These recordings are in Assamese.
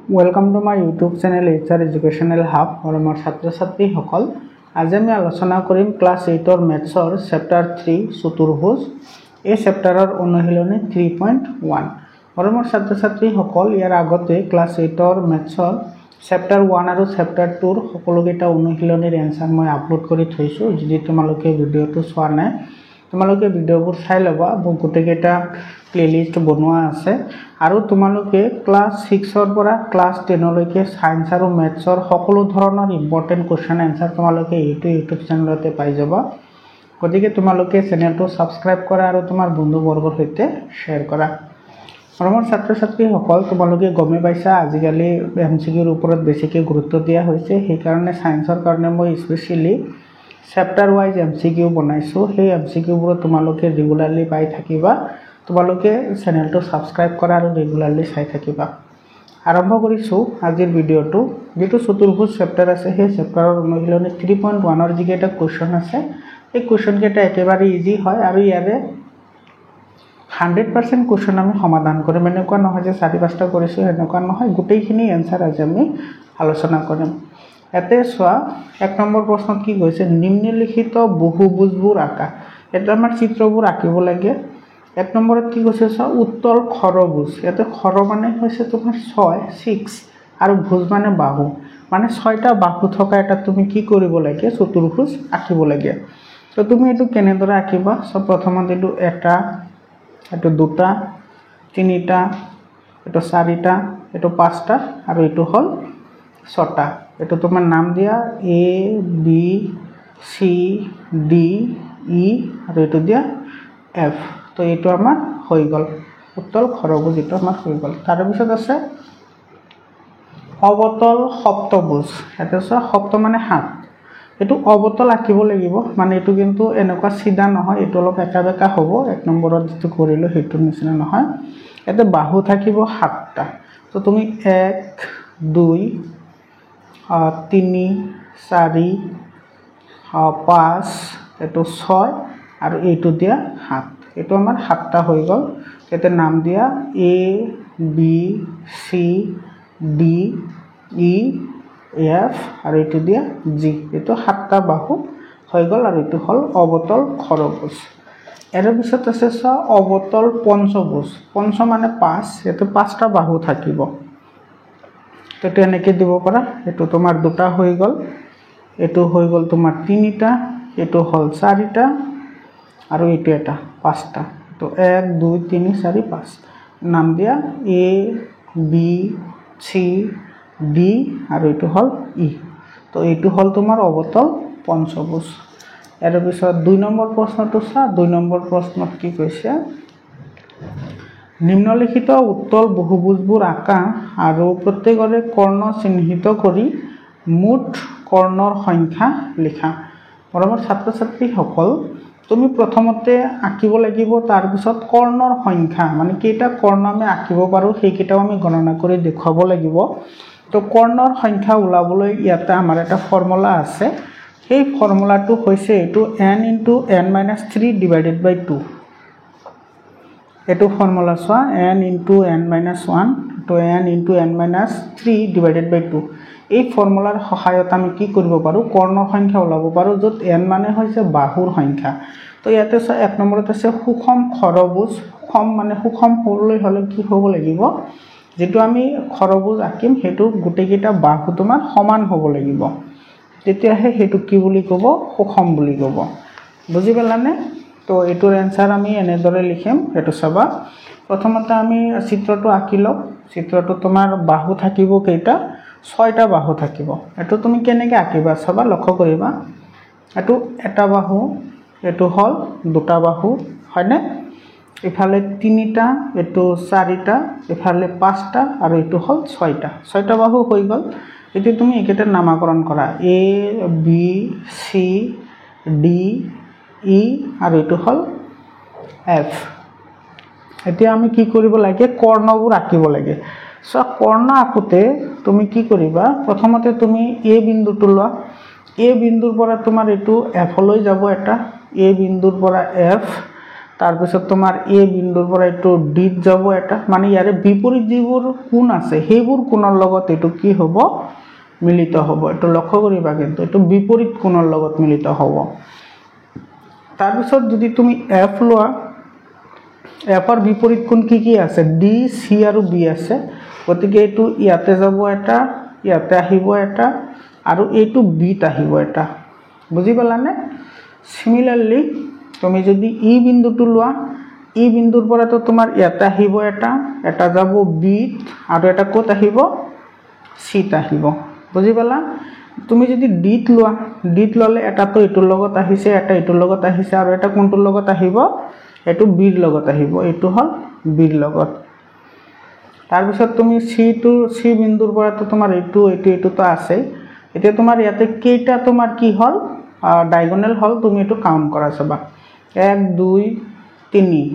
Welcome to my YouTube channel HR Educational Hub और আমাৰ ছাত্ৰ-ছাত্ৰী সকল आज আমি আলোচনা কৰিম ক্লাস 8 ৰ ম্যাথছৰ চেপ্টাৰ 3 চতুৰ্ভুজ এই চেপ্টাৰৰ অনুশীলনী 3.1 আৰু মোৰ ছাত্ৰ-ছাত্ৰী সকল ইয়াৰ আগতে ক্লাস 8 ৰ ম্যাথছৰ চেপ্টাৰ 1 আৰু চেপ্টাৰ 2 ৰ সকলোকেইটা অনুশীলনীৰ এনসাৰ মই আপলোড কৰি থৈছো যদি তোমালোকে ভিডিওটো চোৱা নাই তোমালোকে ভিডিওবোৰ চাই লবা গোটেইকেইটা প্লেলিস্ট বনোৱা আছে আৰু তোমালোকে ক্লাস 6 ৰ পৰা ক্লাস 10 লৈকে সায়েন্স আৰু ম্যাথছৰ সকলো ধৰণৰ ইম্পৰ্টেন্ট কোৱেশ্চন আনসাৰ তোমালোকে এইটো ইউটিউব চেনেলতে পাই যাবা গতিকে তোমালোকে চেনেলটো সাবস্ক্ৰাইব কৰা আৰু তোমাৰ বন্ধু বৰ্গৰ সৈতে শেয়াৰ কৰা আমাৰ ছাত্ৰ-ছাত্ৰী সকল তোমালোকে গমে পাইছা আজিকালি এমসিকিউৰ ওপৰত বেছিকৈ গুৰুত্ব দিয়া হৈছে সেই কাৰণে সায়েন্সৰ কাৰণে মই স্পেশালি চেপ্টাৰ ওয়াইজ এমসিকিউ বনাইছো সেই এমসিকিউবোৰ তোমালোকে ৰেগুলাৰলি পাই থাকিবা তোমালোকে চেনেলটো সাবস্ক্ৰাইব কৰা আৰু ৰেগুলাৰলি চাই থাকিবা আৰম্ভ কৰিছো আজিৰ ভিডিওটো যেটো চতুৰ্ভুজ চেপ্টাৰ আছে সেই চেপ্টাৰৰ অনুশীলনী 3.1 ৰ যিকেইটা কোৱেশ্চন আছে এই কোৱেশ্চন কেইটা একেবাৰে ইজি হয় আৰু ইয়াৰে 100% কোৱেশ্চন আমি সমাধান কৰিম এনেকুৱা নহয় যে 4-5টা কৰিছো এনেকুৱা নহয় গোটেইখিনি এনসাৰ আজি আমি আলোচনা কৰিম এতে সোয়া এক নম্বৰ প্ৰশ্নত কি কৈছে নিম্নলিখিত বহুভুজবোৰ আঁকা এটা আমাৰ চিত্ৰবোৰ আঁকিব লাগে এক নম্বৰত কি কৈছে সা উত্তল খৰভুজ এতে খৰ মানে হৈছে তোমাৰ 6 আৰু ভুজ মানে বাহু মানে 6টা বাহু থকা এটা তুমি কি কৰিব লাগে চতুৰ্ভুজ আঁকিব লাগে তো তুমি এটো কেনেদৰে আঁকিবা সব প্ৰথমতে এটো এটা এটো দুটা তিনিটা এটো চাৰিটা এটো পাঁচটা আৰু এটো হল 6টা এটো তোমাৰ নাম দিয়া A B C D E আৰু এটো দিয়া F তো এটো আমাৰ হৈ গল উত্তল খৰভুজ এটো আমাৰ হৈ গল তাৰ পিছত আছে অবতল সপ্তভুজ এটা সপ্ত মানে 7 এটো অবতল আঁকিব লাগিব মানে এটো কিন্তু এনেকুৱা সিধা নহয় এটো অলপ একা হ'ব এক নম্বৰত যেটো কৰিলো হেতু নিচিনা নহয় এতে বাহু থাকিব 7টা তো তুমি 1 2 3 4 5 এটো 6 আৰু এইটো দিয়া 7 এটো আমাৰ 7টা হৈ গল এতে নাম দিয়া A B C D E F আৰু এটো দিয়া G এটো 7টা বাহু হৈ গল আৰু এটো হল অবতল খৰভুজ এৰ পিছত আছে অবতল পঞ্চভুজ পঞ্চ মানে 5 এটো 5টা বাহু থাকিব তো এনেকে দিব পাৰা এটো তোমাৰ দুটা হৈ গল এটো হৈ গল তোমাৰ তিনিটা এটো হল চাৰিটা আৰু এটো এটা 5টা তো 1 2 3 4 5 নাম দিয়া A B C D আৰু এটো হল E তো এটো হল তোমাৰ অবতল পঞ্চভুজ এৰ পিছত 2 নম্বৰ প্ৰশ্নটো চা 2 নম্বৰ প্ৰশ্নত কি কৈছে নিম্নলিখিত উত্তল বহুভুজবোৰ আঁকা আৰু প্ৰত্যেকৰে কৰ্ণ চিহ্নিত কৰি মুঠ কৰ্ণৰ সংখ্যা লিখা পৰমৰ ছাত্ৰ-ছাত্ৰী সকল তুমি প্ৰথমতে আঁকিব লাগিব তাৰ পিছত কৰ্ণৰ সংখ্যা মানে কেইটা কৰ্ণ আমি আঁকিব পাৰো সেইকেইটাও আমি গণনা কৰি দেখুৱাব লাগিব তো কৰ্ণৰ সংখ্যা উলাবলৈ ইয়াতে আমাৰ এটা ফৰ্মুলা আছে সেই ফৰ্মুলাটো হৈছে এটো n * n - 3 / 2 এটো ফৰ্মুলা সোয়া n * n - 1 তো n * n - 3 / 2 এই ফৰ্মুলাৰ সহায়ত আমি কি কৰিব পাৰো কৰ্ণৰ সংখ্যা উলাব পাৰো যত n মানে হৈছে বাহুৰ সংখ্যা তো ইয়াতে এক নম্বৰত আছে সুষম খৰভুজ সুষম মানে সুষম হ'বলৈ হলে কি হ'ব লাগিব যেটো আমি খৰভুজ আঁকিম হেতু গুটেকিটা বাহু তোমাৰ সমান হ'ব লাগিব তেতিয়াহে হেতু কি বুলি ক'ব সুষম বুলি ক'ব বুজি পালানে তো এটোৰ এনসাৰ আমি এনেদৰে লিখিম এটো চাবা প্ৰথমতে আমি চিত্ৰটো আঁকিলো চিত্ৰটো তোমাৰ বাহু থাকিব কেইটা 6টা বাহু থাকিব এটো তুমি কেনেকৈ আঁকিবা চাবা লক্ষ্য কৰিবা এটো এটা বাহু এটো হল দুটা বাহু হয়নে ইফালে তিনিটা এটো চাৰিটা ইফালে পাঁচটা আৰু এটো হল 6টা বাহু হৈ গল এটো তুমি একেটা নামকৰণ কৰা A B C D E আৰু এটো হল F এতিয়া আমি কি কৰিব লাগে কৰ্ণবোৰ আঁকিব লাগে সো কৰ্ণ আঁকোতে তুমি কি কৰিবা প্ৰথমতে তুমি A বিন্দুটো লোৱা A বিন্দুৰ পৰা তোমাৰ এটো F লৈ যাব এটা A বিন্দুৰ পৰা F তাৰপিছত তোমাৰ এ বিন্দুৰ পৰা এইটো ডিত যাব এটা, মানে ইয়াৰে বিপৰীত যিবোৰ কোণ আছে সেইবোৰ কোণৰ লগত এইটো কি হ'ব, মিলিত হ'ব। এইটো লক্ষ্য কৰিবা, কিন্তু এইটো বিপৰীত কোণৰ লগত মিলিত হ'ব। তাৰপিছত যদি তুমি এফ লোৱা, এফৰ বিপৰীত কোণ কি আছে, ডি, চি আৰু বি আছে। গতিকে এইটো ইয়াতে যাব এটা, ইয়াতে আহিব এটা, আৰু এইটো বিত আহিব এটা। বুজি পালানে? সিমিলাৰলি তুমি যদি ই বিন্দুটো লোৱা, ই বিন্দুৰ পৰাতো তোমাৰ ইয়াতে আহিব এটা, এটা যাব বিত, আৰু এটা ক'ত আহিব, চিত আহিব। বুজি পালা? তুমি যদি ডিত লোৱা, ডিত ল'লে এটাতো এইটোৰ লগত আহিছে, এটা এইটোৰ লগত আহিছে, আৰু এটা কোনটোৰ লগত আহিব, এইটো বিৰ লগত আহিব। এইটো হ'ল বিৰ লগত। তাৰপিছত তুমি চি বিন্দুৰ পৰাতো তোমাৰ এইটোতো আছে। এতিয়া তোমাৰ ইয়াতে কেইটা তোমাৰ কি হ'ল, ডায়গনেল হ'ল, তুমি এইটো কাউণ্ট কৰা চাবা। 1 2 3,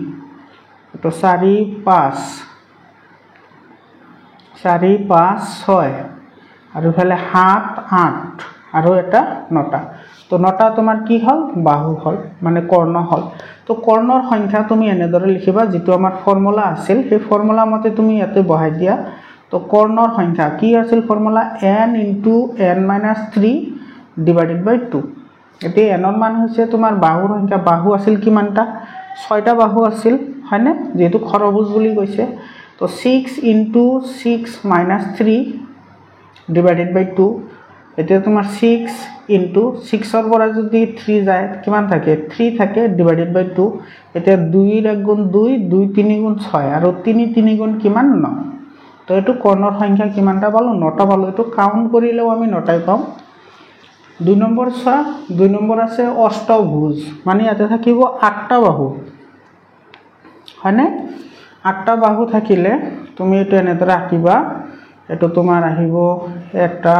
এইটো 4 5, 4 5 6, আৰু ইফালে 7 8, আৰু এটা 9টা। তো 9টা তোমাৰ কি হ'ল, বাহু হ'ল, মানে কৰ্ণ হ'ল। তো কৰ্ণৰ সংখ্যা তুমি এনেদৰে লিখিবা, যিটো আমাৰ ফৰ্মুলা আছিল সেই ফৰ্মুলা মতে তুমি ইয়াতে বহাই দিয়া। তো কৰ্ণৰ সংখ্যা কি আছিল ফৰ্মুলা, n × n - 3 / 2। এতিয়া এনৰ মান হৈছে তোমাৰ বাহুৰ সংখ্যা, বাহু আছিল কিমানটা, 6টা বাহু আছিল, হয়নে, যিহেতু খৰভুজ বুলি কৈছে। তো 6 × 6 - 3 / 2। এতিয়া তোমাৰ 6 × 6ৰ পৰা যদি 3 যায় কিমান থাকে, 3 থাকে, / 2। এতিয়া 2 × 1 × 2, 2 × 3 × 6, আৰু 3 × 3 = কিমান, 9। তো এইটো কৰ্ণৰ সংখ্যা কিমানটা পালোঁ, 9টা পালোঁ। এইটো কাউণ্ট কৰিলেও আমি 9টাই পাম। 2 নম্বৰ চোৱা, 2 নম্বৰ আছে অষ্টভুজ, মানে ইয়াতে থাকিব 8টা বাহু, হয়নে। 8টা বাহু থাকিলে তুমি এইটো এনেদৰে আঁকিবা। এইটো তোমাৰ আহিব 1টা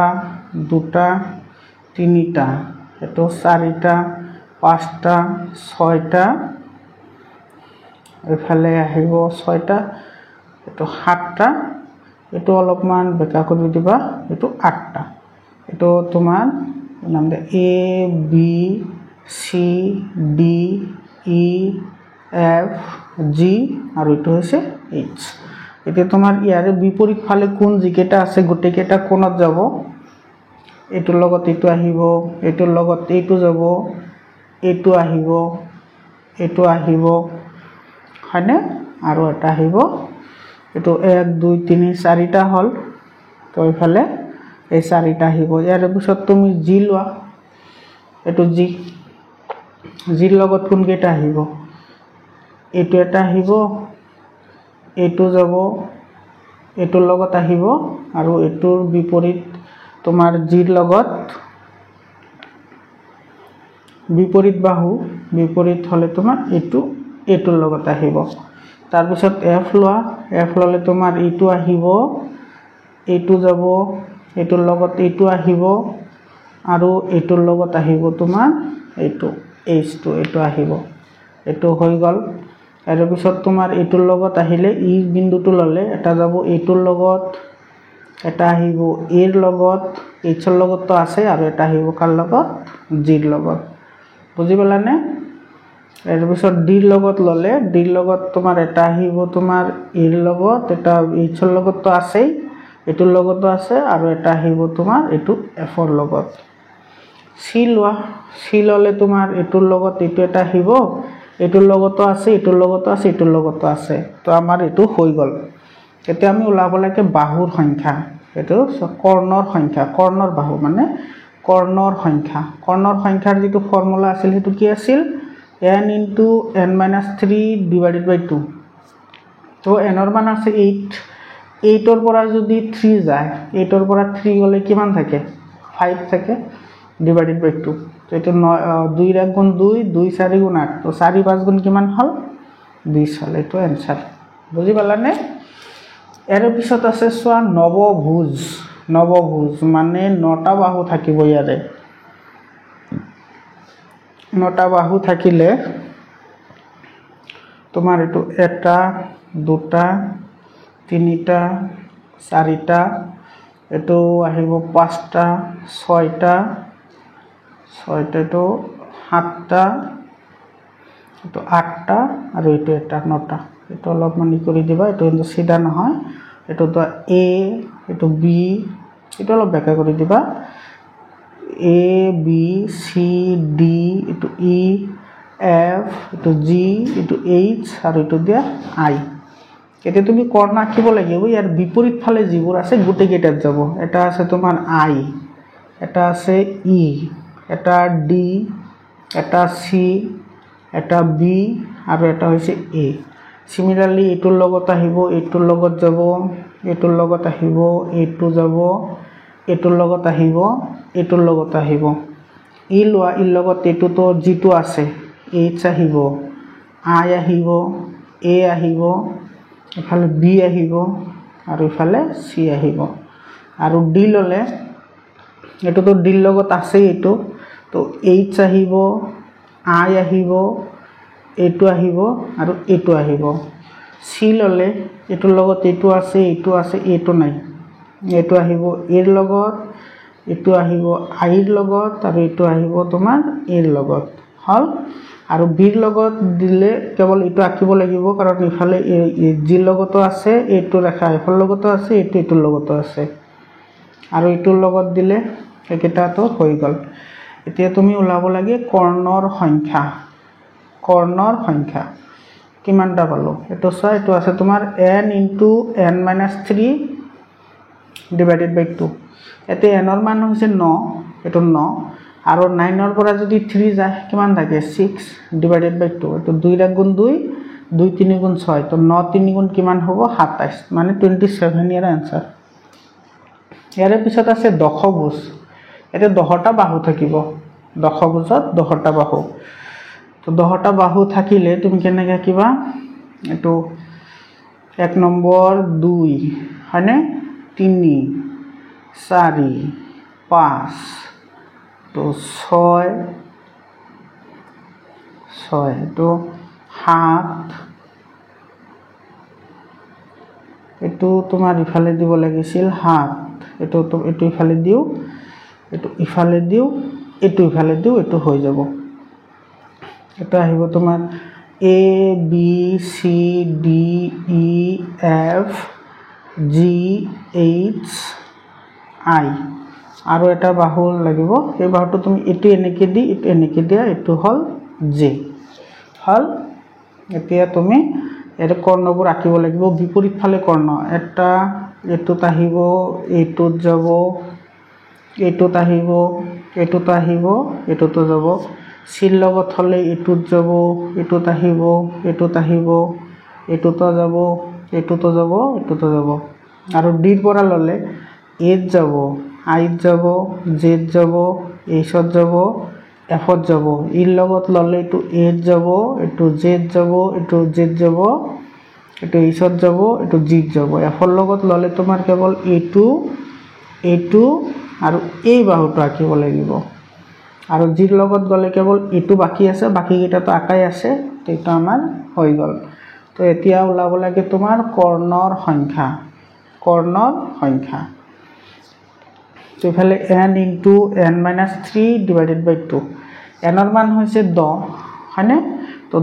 2টা 3টা, এইটো 4টা 5টা 6টা, এইফালে আহিব 6টা, এইটো 7টা, এইটো অলপমান বেকা কৰি দিবা, এইটো 8টা। এইটো তোমাৰ নাম দে A B C D E F G, আৰু এইটো হৈছে এইচ। এতিয়া তোমাৰ ইয়াৰে বিপৰীত ফালে কোণ যিকেইটা আছে গোটেইকেইটা কোণত যাব। এইটোৰ লগত এইটো আহিব, এইটোৰ লগত এইটো যাব, এইটো আহিব, এইটো আহিব, হয়নে, আৰু এটা আহিব। এইটো 1 2 3 4টা হ'ল। তো এইফালে এই 4টা আহিব। ইয়াৰ পিছত তুমি জি লোৱা, এইটো জিৰ লগত কোনকেইটা আহিব, এইটো এটা আহিব, এইটো যাব, এইটোৰ লগত আহিব, আৰু এইটোৰ বিপৰীত তোমাৰ জিৰ লগত বিপৰীত বাহু, বিপৰীত হ'লে তোমাৰ এইটোৰ লগত আহিব। তাৰপিছত এফ লোৱা, এফ ল'লে তোমাৰ এইটো আহিব, এইটো যাব, এইটোৰ লগত এইটো আহিব, আৰু এইটোৰ লগত আহিব তোমাৰ এইটো এইচটো, এইটো আহিব। এইটো হৈ গ'ল। ইয়াৰ পিছত তোমাৰ এইটোৰ লগত আহিলে ই বিন্দুটো ল'লে এটা যাব এইটোৰ লগত, এটা আহিব এৰ লগত, এইচৰ লগততো আছে, আৰু এটা আহিব কাৰ লগত, জিৰ লগত। বুজি পালানে? ইয়াৰ পিছত ডিৰ লগত ল'লে, ডিৰ লগত তোমাৰ এটা আহিব তোমাৰ এৰ লগত, এটা এইচৰ লগততো আছেই, এইটোৰ লগতো আছে, আৰু এটা আহিব তোমাৰ এইটো এফৰ লগত। চি লোৱা, চি ল'লে তোমাৰ এইটোৰ লগত এইটো এটা আহিব, এইটোৰ লগতো আছে, এইটোৰ লগতো আছে, এইটোৰ লগতো আছে। তো আমাৰ এইটো হৈ গ'ল। এতিয়া আমি ওলাব লাগে বাহুৰ সংখ্যা। এইটো কৰ্ণৰ সংখ্যা, কৰ্ণৰ বাহু মানে কৰ্ণৰ সংখ্যা। কৰ্ণৰ সংখ্যাৰ যিটো ফৰ্মুলা আছিল সেইটো কি আছিল, n × n - 3 / 2। তো এনৰ মান আছে 8, 8ৰ পৰা যদি 3 যায়, 8ৰ পৰা 3 গ'লে কিমান থাকে, 5 থাকে, / 2। তো এইটো 2 × 1 × 2, 2 × 4 × 8, তো 4 × 5 গুণ কিমান হ'ল, 20 হ'ল। এইটো এনচাৰ। বুজি পালানে? ইয়াৰ পিছত আছে চোৱা নৱভুজ। নৱভুজ মানে 9টা বাহু থাকিব ইয়াৰে। 9টা বাহু থাকিলে তোমাৰ এইটো 1টা 2টা 3টা 4টা, এইটো আহিব 5টা 6টা, এইটো 7টা, এইটো 8টা আৰু এইটো এটা 9টা এইটো অলপ মানি কৰি দিবা এইটো কিন্তু সিধা নহয় এইটো তো এ এইটো বি এইটো অলপ বেকা কৰি দিবা এ বি সি ডি এইটো ই এফ এইটো জি এইটো এইচ আৰু এইটো দিয়া আই এতিয়া তুমি কৰ্ণ আঁকিব লাগিব ইয়াৰ বিপৰীত ফালে যিবোৰ আছে গোটেই কেইটাত যাব এটা আছে তোমাৰ আই এটা আছে ই এটা ডি এটা সি এটা বি আৰু এটা হৈছে এ সিমিলাৰলি এইটোৰ লগত আহিব এইটোৰ লগত যাব এইটোৰ লগত আহিব এইটো যাব এইটোৰ লগত আহিব এইটোৰ লগত আহিব ই লোৱা ইৰ লগত এইটোতো যিটো আছে এইচ আহিব আই আহিব এ আহিব ইফালে বি আহিব আৰু ইফালে সি আহিব আৰু ডি ললে এইটোতো ডিৰ লগত আছে এইটো তো এইচ আহিব আই আহিব এইটো আহিব আৰু এইটো আহিব সি ললে এইটোৰ লগত এইটো আছে এইটো নাই এইটো আহিব এৰ লগত এইটো আহিব আইৰ লগত আৰু এইটো আহিব তোমাৰ এৰ লগত হল আৰু বিৰ লগত দিলে কেৱল এইটো আঁকিব লাগিব কাৰণ ইফালে জিৰ লগতো আছে এইটো ৰেখা এফালৰ লগতো আছে এইটোৰ লগতো আছে আৰু এইটোৰ লগত দিলে একেটাটো হৈ গল এতিয়া তুমি ওলাব লাগে কৰ্ণৰ সংখ্যা কিমানটা পালো এটো চোৱা এটো আছে তোমাৰ n * n - 3 / 2 এতে n ৰ মান হৈছে 9 এটো 9 আৰু 9 ৰ পৰা যদি 3 যায় কিমান থাকে 6 / 2 এটো 2 * 2 2 3 * 6 তো 9 3 গুণ কিমান হ'ব 27 মানে 27 ইয়াৰ आंसर ইয়াৰ পিছত আছে দশভুজ এতে 10টা বাহু থাকিব দশভুজত 10টা বাহু তো 10টা বাহু থাকিলে তুমি কেনেকৈ কিবা এটো 1 নম্বৰ 2 হয়নে 3 4 5 তো 6 তো 7 এটো তোমাৰ ইফালে দিব লাগিছিল 7 এটো ইফালে দিও এটো ইফালে দিও এটো হৈ যাব এটা আহিব তোমাৰ A B C D E F G H I আৰু এটা বাহু লাগিব এই বাহুটো তুমি এটো এনেকে দিয়া এটো হল J হল এতিয়া তুমি এর কৰ্ণবোৰ আঁকিব লাগিব বিপৰীত ফালে কৰ্ণ এটা এটোত আহিব এইটোত যাব এটোত আহিব এটোতো যাব সিৰ লগত হলে এটোত যাব এটোত আহিব এটোতো যাব আৰু ডিৰ পৰা ললে এত যাব আইত যাব জেত যাব এইচত যাব এফত যাব ইৰ লগত ললে এটো এত যাব এটো জেত যাব এটো জেত যাব এটো এইচত যাব এটো জিত যাব এফৰ লগত ললে তোমাৰ কেৱল এটো আৰু এই বাহুটো আঁকিব লাগিব আৰু জিৰ লগত গলে কেৱল এটো বাকি আছে বাকি কেইটা তো আকাই আছে তো এটা আমাৰ হৈ গল তো এতিয়া ওলাব লাগে তোমাৰ কৰ্ণৰ সংখ্যা তো ইফালে n * n - 3 / 2 n ৰ মান হৈছে 10 হয়নে তো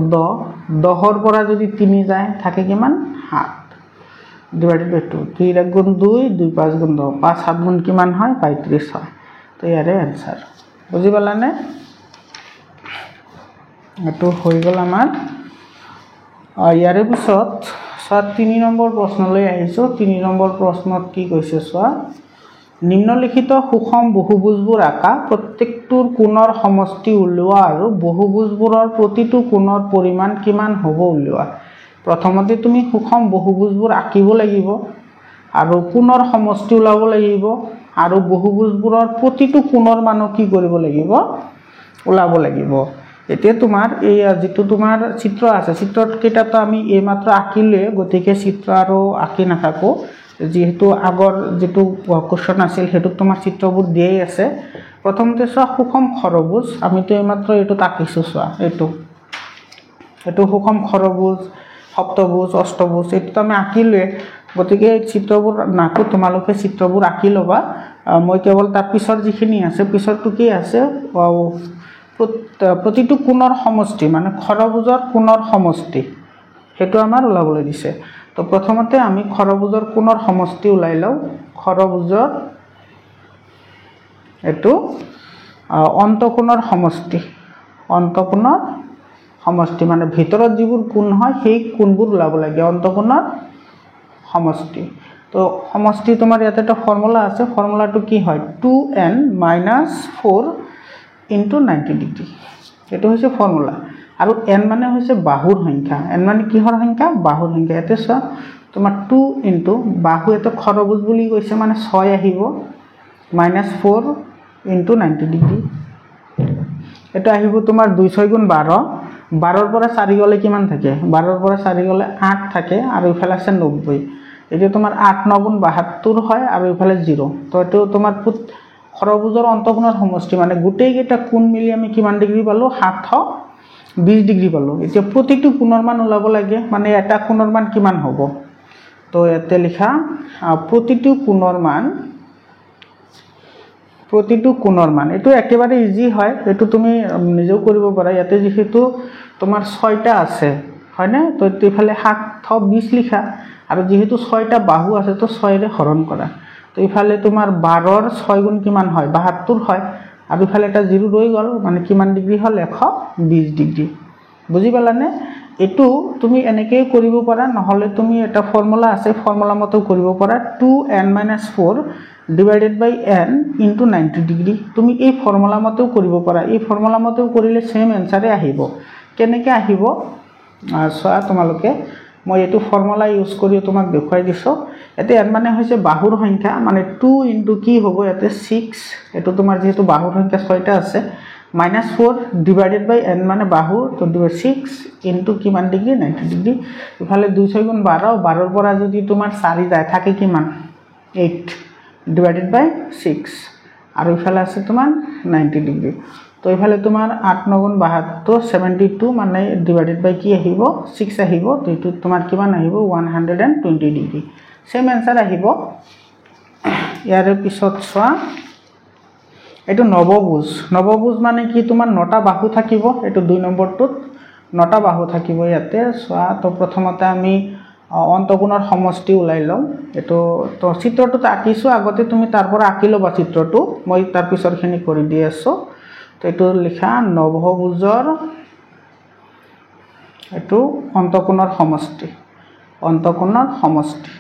10 ৰ পৰা যদি 3 যায় থাকে কিমান 7 / 2 3 * 2 2 5 * 10 5 7 গুণ কিমান হয় 35 হয় তো ইয়াৰে आंसर বুজি পালানে এটো হৈ গল আমাৰ ইয়াৰে পিছত 3 নম্বৰ প্ৰশ্নলৈ আহিছো 3 নম্বৰ প্ৰশ্নত কি কৈছে চোৱা নিম্নলিখিত সুষম বহুভুজবোৰ আঁকা প্ৰত্যেকটোৰ কোণৰ সমষ্টি উলিওৱা আৰু বহুভুজবোৰৰ প্ৰতিটো কোণৰ পৰিমাণ কিমান হ'ব উলিওৱা প্ৰথমতে তুমি সুষম বহুভুজবোৰ আঁকিব লাগিব আৰু কোণৰ সমষ্টি উলাব লাগিব আৰু বহুভুজবোৰৰ প্ৰতিটো কোণৰ মান কি কৰিব লাগিব উলাব লাগিব এতিয়া তোমাৰ এই যেটো তোমাৰ চিত্ৰ আছে চিত্ৰত কেইটাতো আমি এই মাত্ৰ আঁকিলে গতিকে চিত্ৰ আৰু আঁকি নাথাকো যেহেতু আগৰ যেটো কোৱেশ্চন আছিল হেতু তোমাৰ চিত্ৰবোৰ দিয়েই আছে প্ৰথমতে চোৱা সুষম খৰভুজ আমি তো এই মাত্ৰ এটো আঁকিছো চোৱা এটো সুষম খৰভুজ সপ্তভুজ অষ্টভুজ এটো আমি আঁকিলে গতিকে চিত্ৰবোৰ নাকো তোমালোকে চিত্ৰবোৰ আঁকি লবা মই কেৱল তাৰ পিছৰ যিখিনি আছে পিছৰটো কি আছে প্ৰতিটো কোণৰ সমষ্টি মানে খৰভুজৰ কোণৰ সমষ্টি সেইটো আমাৰ ওলাবলৈ দিছে তো প্ৰথমতে আমি খৰভুজৰ কোণৰ সমষ্টি ওলাই লওঁ খৰভুজৰ এটো অন্তঃকোণৰ সমষ্টি মানে ভিতৰত যিবোৰ কোণ হয় সেই কোণবোৰ ওলাব লাগে অন্তঃকোণৰ সমষ্টি তো সমষ্টি তোমাৰ ইয়াতে এটা ফৰ্মুলা আছে ফৰ্মুলাটো কি হয় 2n - 4 * 90 ডিগ্ৰী এটো হৈছে ফৰ্মুলা আৰু n মানে হৈছে বাহুৰ সংখ্যা n মানে কিহৰ সংখ্যা বাহুৰ সংখ্যা এতে চোৱা তোমাৰ 2 * বাহু এটো খৰভুজ বুলি কৈছে মানে 6 আহিব -4 * 90 ডিগ্ৰী এটা আহিব তোমাৰ 2 6 * 12 12 ৰ পৰা 4 গলে কিমান থাকে 12 ৰ পৰা 4 গলে 8 থাকে আৰু ইফালে আছে 90 এটা তোমাৰ 8 9 * 72 হয় আৰু ইফালে 0 তো এটো তোমাৰ খৰভুজৰ অন্তঃকোণৰ সমষ্টি মানে গোটেই কেইটা কোণ মিলি আমি কিমান ডিগ্ৰী পালো 720 ডিগ্ৰী পালো এতিয়া প্ৰতিটো কোণৰ মান ওলাব লাগে মানে এটা কোণৰ মান কিমান হ'ব তো এতে লিখা প্ৰতিটো কোণৰ মান এটো একেবাৰে ইজি হয় এটো তুমি নিজেও কৰিব পাৰা ইয়াতে যেহেতু তোমাৰ 6টা আছে হয়নে তো ইফালে 720 লিখা আৰু যেহেতু 6টা বাহু আছে তো 6 ৰে হৰণ কৰা তো ইফালে তোমাৰ 12 ৰ 6 গুণ কিমান হয় 72 হয় আৰু ইফালে এটা 0 ৰৈ গল মানে কিমান ডিগ্ৰী হল 120 ডিগ্ৰী বুজি পালানে এটো তুমি এনেকৈ কৰিব পাৰা নহলে তুমি এটা ফৰ্মুলা আছে ফৰ্মুলা মতে কৰিব পাৰা 2n - 4 divided by n into 90 degree তুমি এই ফৰ্মুলা মতেও কৰিব পাৰা এই ফৰ্মুলা মতেও কৰিলে সেম আনসাৰে আহিব কেনেকৈ আহিব চোৱা তোমালোকে মই এটো ফৰ্মুলা ইউজ কৰি তোমাক দেখুৱাই দিছো এতে n মানে হৈছে বাহুৰ সংখ্যা মানে 2 into কি হ'ব এতে 6 এটো তোমাৰ যেহেতু বাহুৰ সংখ্যা 6টা আছে -4 divided by n মানে বাহু তো 6 into কিমান ডিগ্ৰী 90 ডিগ্ৰী ইফালে 2 6 * 12 12 ৰ পৰা যদি তোমাৰ 4 যায় থাকে কিমান 8 divided by 6 আৰু ইফালে আছে তোমাৰ 90 ডিগ্ৰী তো ইফালে তোমাৰ 8 9 * 72 72 মানে divided by কি আহিব 6 আহিব তো এটো তোমাৰ কিমান আহিব 120 ডিগ্ৰী সেম আনসাৰ আহিব ইয়াৰে পিছত চোৱা এটো নৱভুজ মানে কি তোমাৰ 9টা বাহু থাকিব এটো 2 নম্বৰটোত 9টা বাহু থাকিব ইয়াতে চোৱা তো প্ৰথমতে আমি অন্তঃকোণৰ সমষ্টি ওলাই লওঁ এটো তো চিত্ৰটোত আঁকিছো আগতে তুমি তাৰ পৰা আঁকি লবা চিত্ৰটো মই তাৰ পিছৰখিনি কৰি দি আছো তো এটো লিখা নৱভুজৰ এটো অন্তঃকোণৰ সমষ্টি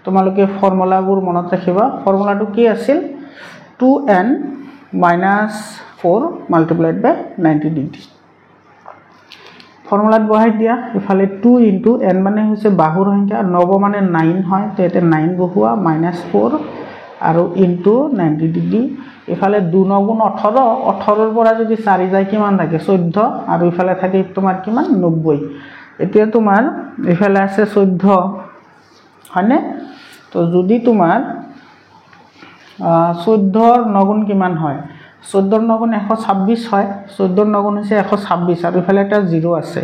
তোমালোকে ফৰ্মুলাবোৰ মনত ৰাখিবা ফৰ্মুলাটো কি আছিল 2n - 4 multiplied by 90 degree ফৰ্মুলাত বহাই দিয়া ইফালে 2 into n মানে হৈছে বাহুৰ সংখ্যা নৱ মানে 9 হয় তো এতে 9 বহুৱা -4 আৰু into 90 ডিগ্ৰী ইফালে 2 9 * 18 18 ৰ পৰা যদি 4 যায় কিমান থাকে 14 আৰু ইফালে থাকে তোমাৰ কিমান 90 এতিয়া তোমাৰ ইফালে আছে 14 হয়নে তো যদি তোমাৰ 14 ৰ 9 গুণ কিমান হয় 14 ৰ 9 গুণ 126 হয় 14 ৰ 9 গুণ হৈছে 126 আৰু ইফালে এটা 0 আছে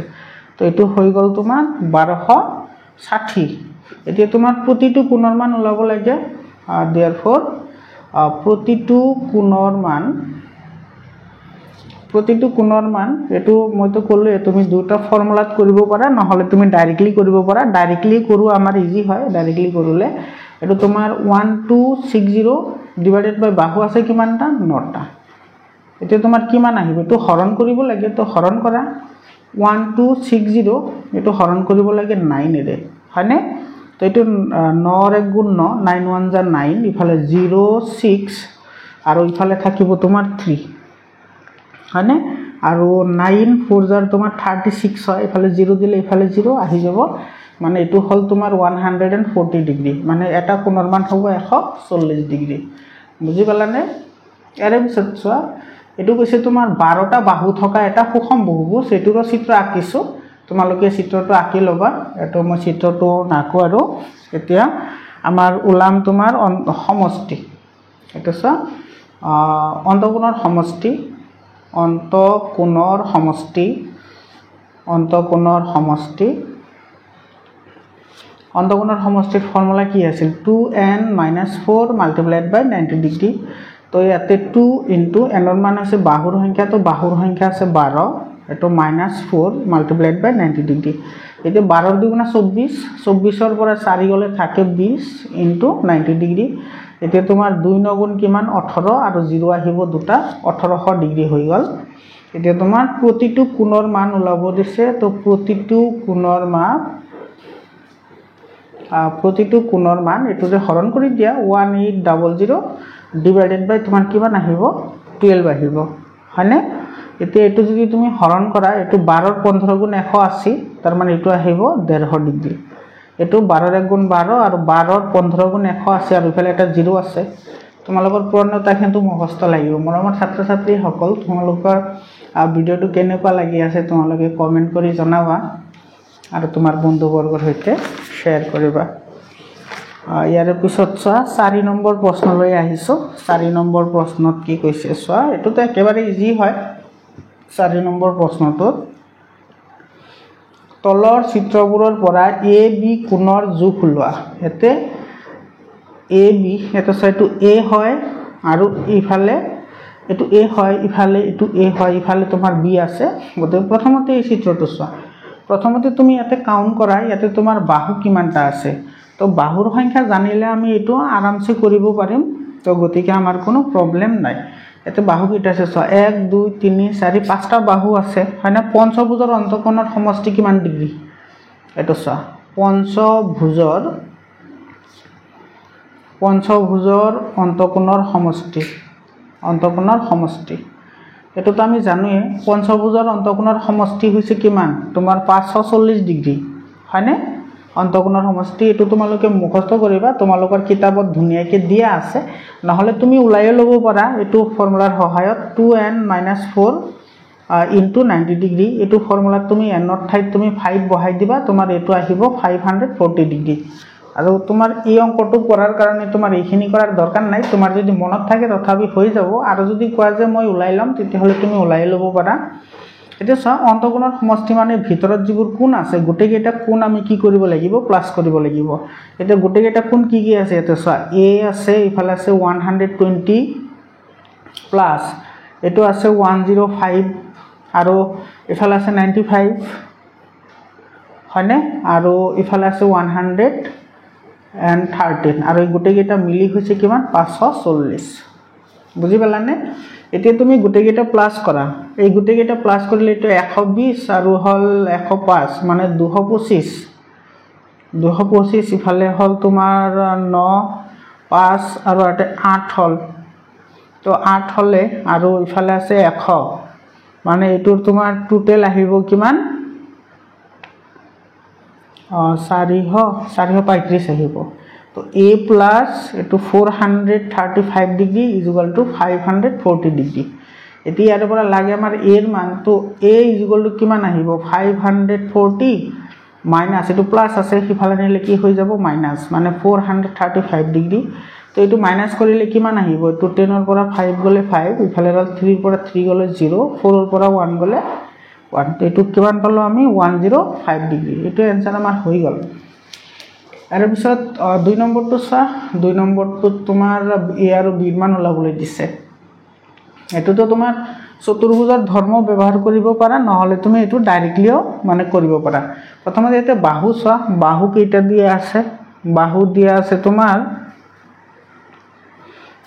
তো এটো হৈ গল তোমাৰ 1260 এতিয়া তোমাৰ প্ৰতিটো কোণৰ মান ওলাব লাগে therefore প্ৰতিটো কোণৰ মান এটো মইতো কলো তুমি দুটা ফৰ্মুলাত কৰিব পাৰা নহলে তুমি ডাইৰেক্টলি কৰিব পাৰা ডাইৰেক্টলি কৰো আমাৰ ইজি হয় ডাইৰেক্টলি কৰিলে এটো তোমাৰ 1260 divided by বাহু আছে কিমানটা 9টা এতিয়া তোমাৰ কিমান আহিব এটো হৰণ কৰিব লাগে তো হৰণ কৰা 1260 এটো হৰণ কৰিব লাগে 9 এৰে হয়নে তো এটো 9 ৰ 1 গুণ 9 9 1 যা 9 ইফালে 0 6 আৰু ইফালে থাকিব তোমাৰ 3 হয়নে আৰু 9 4 যাৰ তোমাৰ 36 হয় ইফালে 0 দিলে ইফালে 0 আহি যাব মানে এটো হল তোমাৰ 140 ডিগ্ৰী মানে এটা কোণৰ মান হ'ব 140 ডিগ্ৰী বুজি পালানে ইয়াৰে পিছত চোৱা এটো কৈছে তোমাৰ 12টা বাহু থকা এটা সুষম বহুভুজ এটোৰ চিত্ৰ আঁকিছো তোমালোকে চিত্ৰটো আঁকি লবা এটো মই চিত্ৰটো নাকো আৰু এতিয়া আমাৰ উলাম তোমাৰ সমষ্টি এটো চোৱা অন্তঃকোণৰ সমষ্টিৰ ফৰ্মুলা কি আছিল 2n - 4 multiplied by 90 ডিগ্ৰী তো ইয়াতে 2 ইনটু এনৰ মান আছে বাহুৰ সংখ্যা তো বাহুৰ সংখ্যা আছে 12 এটো -4 মাল্টিপ্লাইড বাই 90 ডিগ্ৰী এতে 12 দুগুণা 24 24 ৰ পৰা 4 গলে থাকে 20 ইনটু 90 ডিগ্ৰী এতে তোমাৰ 2 9 কিমান 18 আৰু 0 আহিব দুটা 1800 ডিগ্ৰী হৈ গল এতে তোমাৰ প্ৰতিটো কোণৰ মান ওলাব দিছে তো প্ৰতিটো কোণৰ মান এটোৰে হৰণ কৰি দিয়া 1800 ডিভাইডেড বাই তোমাৰ কিমান আহিব 12 আহিব হয়নে এতিয়া এটো যদি তুমি হৰণ কৰা এটো 12 15 গুণ 180 তাৰ মানে এটো আহিব 150 ডিগ্ৰী এটো 12 1 গুণ 12 আৰু 12 15 গুণ 180 আৰু ইফালে এটা 0 আছে তোমালোকৰ পুৰণতা কিন্তু মুখস্থ লাগিব মৰমৰ ছাত্ৰ ছাত্ৰী সকল তোমালোকৰ ভিডিওটো কেনেকুৱা লাগি আছে তোমালোকে কমেন্ট কৰি জনাবা আৰু তোমাৰ বন্ধু বৰ্গৰ সৈতে শেয়াৰ কৰিবা ইয়াৰ পিছত 4 নম্বৰ প্ৰশ্নলৈ আহিছো 4 নম্বৰ প্ৰশ্নত কি কৈছে চোৱা এটোতে একেবাৰে ইজি হয় 4 নম্বৰ প্ৰশ্নটো তলৰ চিত্ৰবোৰৰ পৰা এ বি কোণৰ জোখ লোৱা এতে এ বি এটা সাইডটো এ হয় আৰু ইফালে এটো এ হয় ইফালে এটো এ হয় ইফালে তোমাৰ বি আছে গতে প্ৰথমতে এই চিত্ৰটো চোৱা প্ৰথমতে তুমি ইয়াতে কাউন্ট কৰা ইয়াতে তোমাৰ বাহু কিমানটা আছে তো বাহুৰ সংখ্যা জানিলে আমি এটো আৰামসে কৰিব পাৰিম তো গতিকে আমাৰ কোনো প্ৰবলেম নাই এতে বাহু কিটা আছে চোৱা 1 2 3 4 5টা বাহু আছে হয়না পঞ্চভুজৰ অন্তকোণৰ সমষ্টি কিমান ডিগ্ৰী এটো চোৱা পঞ্চভুজৰ অন্তকোণৰ সমষ্টি এটো তো আমি জানোৱে পঞ্চভুজৰ অন্তকোণৰ সমষ্টি হৈছে কিমান তোমাৰ 540 ডিগ্ৰী হয়নে অন্তকোণৰ সমষ্টি এটো তোমালোকে মুখস্থ কৰিবা তোমালোকৰ কিতাপত ধুনিয়াকে দিয়া আছে নহলে তুমি উলাই লব পাৰা এটো ফৰ্মুলাৰ সহায়ত 2n - 4 ইনটু 90 ডিগ্ৰী এটো ফৰ্মুলাত তুমি n ৰ ঠাইত তুমি 5 বহাই দিবা তোমাৰ এটো আহিব 540 ডিগ্ৰী আৰু তোমাৰ এই অংকটো কৰাৰ কাৰণে তোমাৰ এইখিনি কৰাৰ দৰকাৰ নাই তোমাৰ যদি মনত থাকে তথাপি হৈ যাব আৰু যদি কোৱা যে মই উলাই লম তেতিয়াহলে তুমি উলাই লব পাৰা এটা চা অন্তকোণৰ সমষ্টি মানে ভিতৰত যিবোৰ কোণ আছে গোটেইকেইটা কোণ আমি কি কৰিব লাগিব প্লাস কৰিব লাগিব এটা গোটেইকেইটা কোণ কি আছে এটা চা এ আছে ইফালে আছে 120 প্লাস এটো আছে 105 আৰু ইফালে আছে 95 হয়নে আৰু ইফালে আছে 113 আৰু এই গোটেইকেইটা মিলি হৈছে কিমান 540 বুজি পালানে এতিয়া তুমি গোটেইকেইটা প্লাস কৰা এই গোটেইকেইটা প্লাস কৰিলে এটো 120 আৰু হল 105 মানে 225 ইফালে হল তোমাৰ 9 5 আৰু এটা 8 হল তো 8 হলে আৰু ইফালে আছে 100 মানে এটোৰ তোমাৰ টোটাল আহিব কিমান 435 আহিব তো a plus এটো 435 ডিগ্ৰী ইকুয়াল টু 540 ডিগ্ৰী এটি ইয়াৰ পৰা লাগে আমাৰ a এর মান তো a ইকুয়াল টু কিমান আহিব 540 মাইনাস এটো প্লাস আছে সিফালে নিলে কি হৈ যাব মাইনাস মানে 435 ডিগ্ৰী তো এটো মাইনাস কৰিলে কিমান আহিব তো 10 ৰ পৰা 5 গলে 5 ইফালে 3 ৰ পৰা 3 গলে 0 4 ৰ পৰা 1 গলে 1 তো এটো কিমান পালো আমি 105 ডিগ্ৰী এটো आंसर আমাৰ হৈ গল আৰু পিছত 2 নম্বৰটো চা 2 নম্বৰটো তোমাৰ এ আৰু বি মান ওলাবলৈ দিছে এটো তো তোমাৰ চতুৰ্ভুজৰ ধৰ্ম ব্যৱহাৰ কৰিব পাৰা নহলে তুমি এটো ডাইৰেক্টলিও মানে কৰিব পাৰা প্ৰথমতে এতে বাহু চা বাহু কেইটা দিয়া আছে বাহু দিয়া আছে তোমাৰ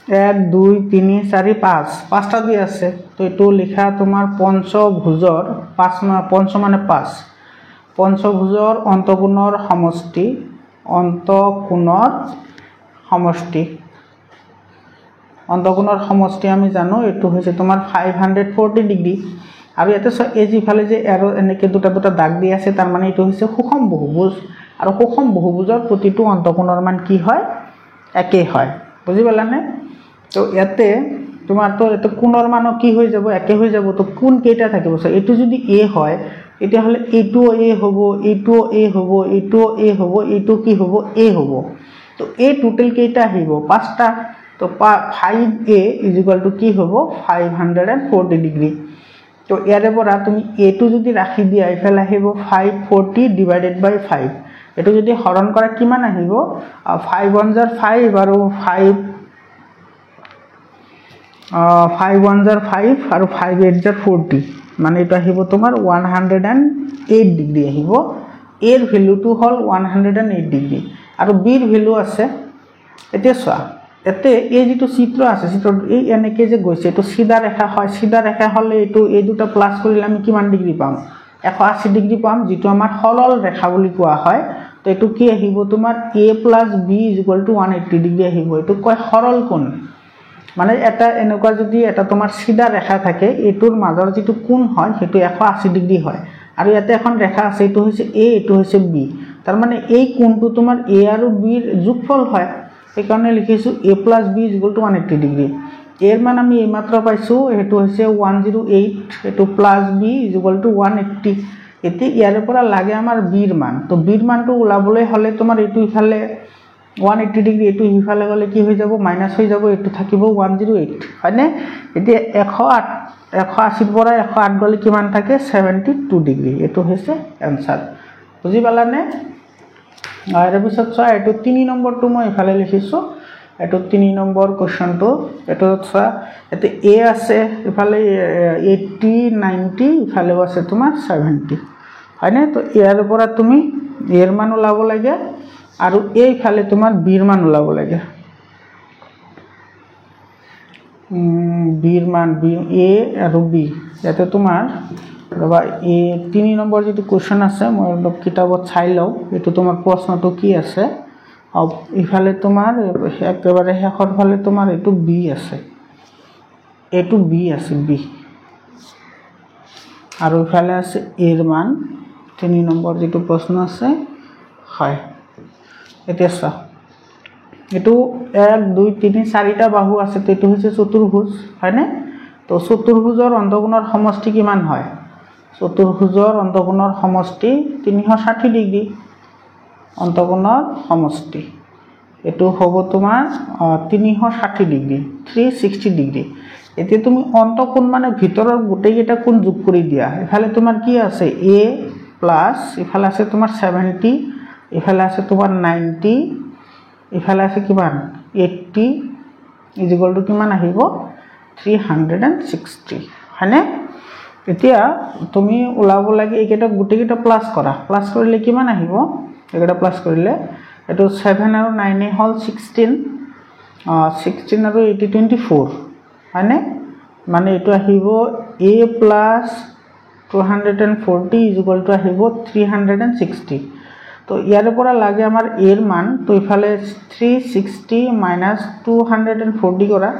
1 2 3 4 5 পাঁচটা দিয়া আছে তো এটো লিখা তোমাৰ পঞ্চভুজৰ 5 মানে 5 পঞ্চভুজৰ অন্তকোণৰ সমষ্টি অন্তকোণৰ সমষ্টি আমি জানো এটো হৈছে তোমাৰ 540 ডিগ্ৰী আৰু এতে এই যিফালে যে এৰো এনেকে দুটা দাগ দি আছে তাৰ মানে এটো হৈছে সুষম বহুভুজ আৰু সুষম বহুভুজৰ প্ৰতিটো অন্তকোণৰ মান কি হয় একে হয় বুজি পালানে তো ইয়াতে তোমাৰ তো এটো কোণৰ মান কি হৈ যাব একে হৈ যাব তো কোণ কেইটা থাকিব এটো যদি a হয় এটা হলে এটো a হ'ব এটো a হ'ব এটো a হ'ব এটো কি হ'ব a হ'ব তো a টোটাল কেইটা আহিব পাঁচটা তো 5a কি হ'ব 540 ডিগ্ৰী তো ইয়াৰে পৰা তুমি a টো যদি ৰাখি দিয়া ইফালে আহিব 540 ডিভাইডেড বাই 5 এটো যদি হৰণ কৰা কিমান আহিব 5 1 5 আৰু 5 5 1 jar 5 আৰু 5 8 jar 40 মানে এটা আহিব তোমাৰ 108 ডিগ্ৰী আহিব এৰ ভ্যালুটো হল 108 ডিগ্ৰী আৰু বিৰ ভ্যালু আছে এতিয়া চোৱা এতে এই যেটো চিত্ৰ আছে চিত্ৰ এই এনেকে যে গৈছে এটো সিধা ৰেখা হয় সিধা ৰেখা হলে এটো এই দুটা প্লাস কৰিলে আমি কিমান ডিগ্ৰী পাম 180 ডিগ্ৰী পাম যেটো আমাৰ সৰল ৰেখা বুলি কোৱা হয় তো এটো কি আহিব তোমাৰ a + b = 180 ডিগ্ৰী আহিব এটো কয় সৰল কোণ মানে এটা এনেকুৱা যদি এটা তোমাৰ সিধা ৰেখা থাকে এটোৰ মাজৰ যেটো কোণ হয় হেতু 180 ডিগ্ৰী হয় আৰু ইয়াতে এখন ৰেখা আছে এটো হৈছে a এটো হৈছে b তাৰ মানে এই কোণটো তোমাৰ a আৰু b ৰ যোগফল হয় এইকাৰণে লিখিছো a + b = 180 ডিগ্ৰী এর মান আমি এইমাত্র পাইছো হেতু হৈছে 108 এটো + b = 180 এতে ইয়াৰ পৰা লাগে আমাৰ b ৰ মান তো b ৰ মানটো উলাবলৈ হলে তোমাৰ এটো ইফালে 180 ডিগ্ৰী এটো ইফালে গলে কি হৈ যাব মাইনাস হৈ যাব এটো থাকিব 108 হয়নে এতিয়া 180 পৰা 108 গলে কিমান থাকে 72 ডিগ্ৰী এটো হৈছে आंसर বুজি পালানে আৰু পিছত চোৱা এটো 3 নম্বৰটো মই ইফালে লিখিছো এটো 3 নম্বৰ কোৱেশ্চনটো এটো চোৱা এতে a আছে ইফালে 80 90 ইফালে আছে তোমাৰ 70 হয়নে তো ইয়াৰ পৰা তুমি এৰ মান ওলাব লাগে আৰু এইফালে তোমাৰ b ৰ মান ওলাব লাগে b ৰ মান b a আৰু b ইয়াতে তোমাৰ ৰবা এই 3 নম্বৰ যেটো কোৱেশ্চন আছে মই অলপ কিতাপত চাই লও এটো তোমাৰ প্ৰশ্নটো কি আছে ইফালে তোমাৰ একেবাৰে শেষৰ ফালে তোমাৰ এটো b আছে এটো b আছে b আৰু ইফালে আছে a ৰ মান 3 নম্বৰ যেটো প্ৰশ্ন আছে হয় এতিয়া চা এটো 1 2 3 4টা বাহু আছে তো এটো হৈছে চতুৰ্ভুজ হয়নে তো চতুৰ্ভুজৰ অন্তঃকোণৰ সমষ্টি কিমান হয় চতুৰ্ভুজৰ অন্তঃকোণৰ সমষ্টি 360 ডিগ্ৰী অন্তঃকোণৰ সমষ্টি এটো হ'ব তোমাৰ 360 ডিগ্ৰী 360 ডিগ্ৰী এতিয়া তুমি অন্তঃকোণ মানে ভিতৰৰ গোটেইটা কোণ যোগ কৰি দিয়া এফালে তোমাৰ কি আছে a প্লাস এফালে আছে তোমাৰ 70 এফালে আছে তোমাৰ 90 এফালে আছে কিমান 80 = কিমান আহিব 360 হয়নে এতিয়া তুমি উলাব লাগে এইকেটা গোটেইটা প্লাস কৰা প্লাস কৰিলে কিমান আহিব একেটা প্লাস কৰিলে এটো 7 আৰু 9 হল 16 16 আৰু 80 24 হয়নে মানে এটো আহিব a + 240 = আহিব 360 তো ইয়াৰ পৰা লাগে আমাৰ a ৰ মান তো ইফালে 360 - 240 কৰা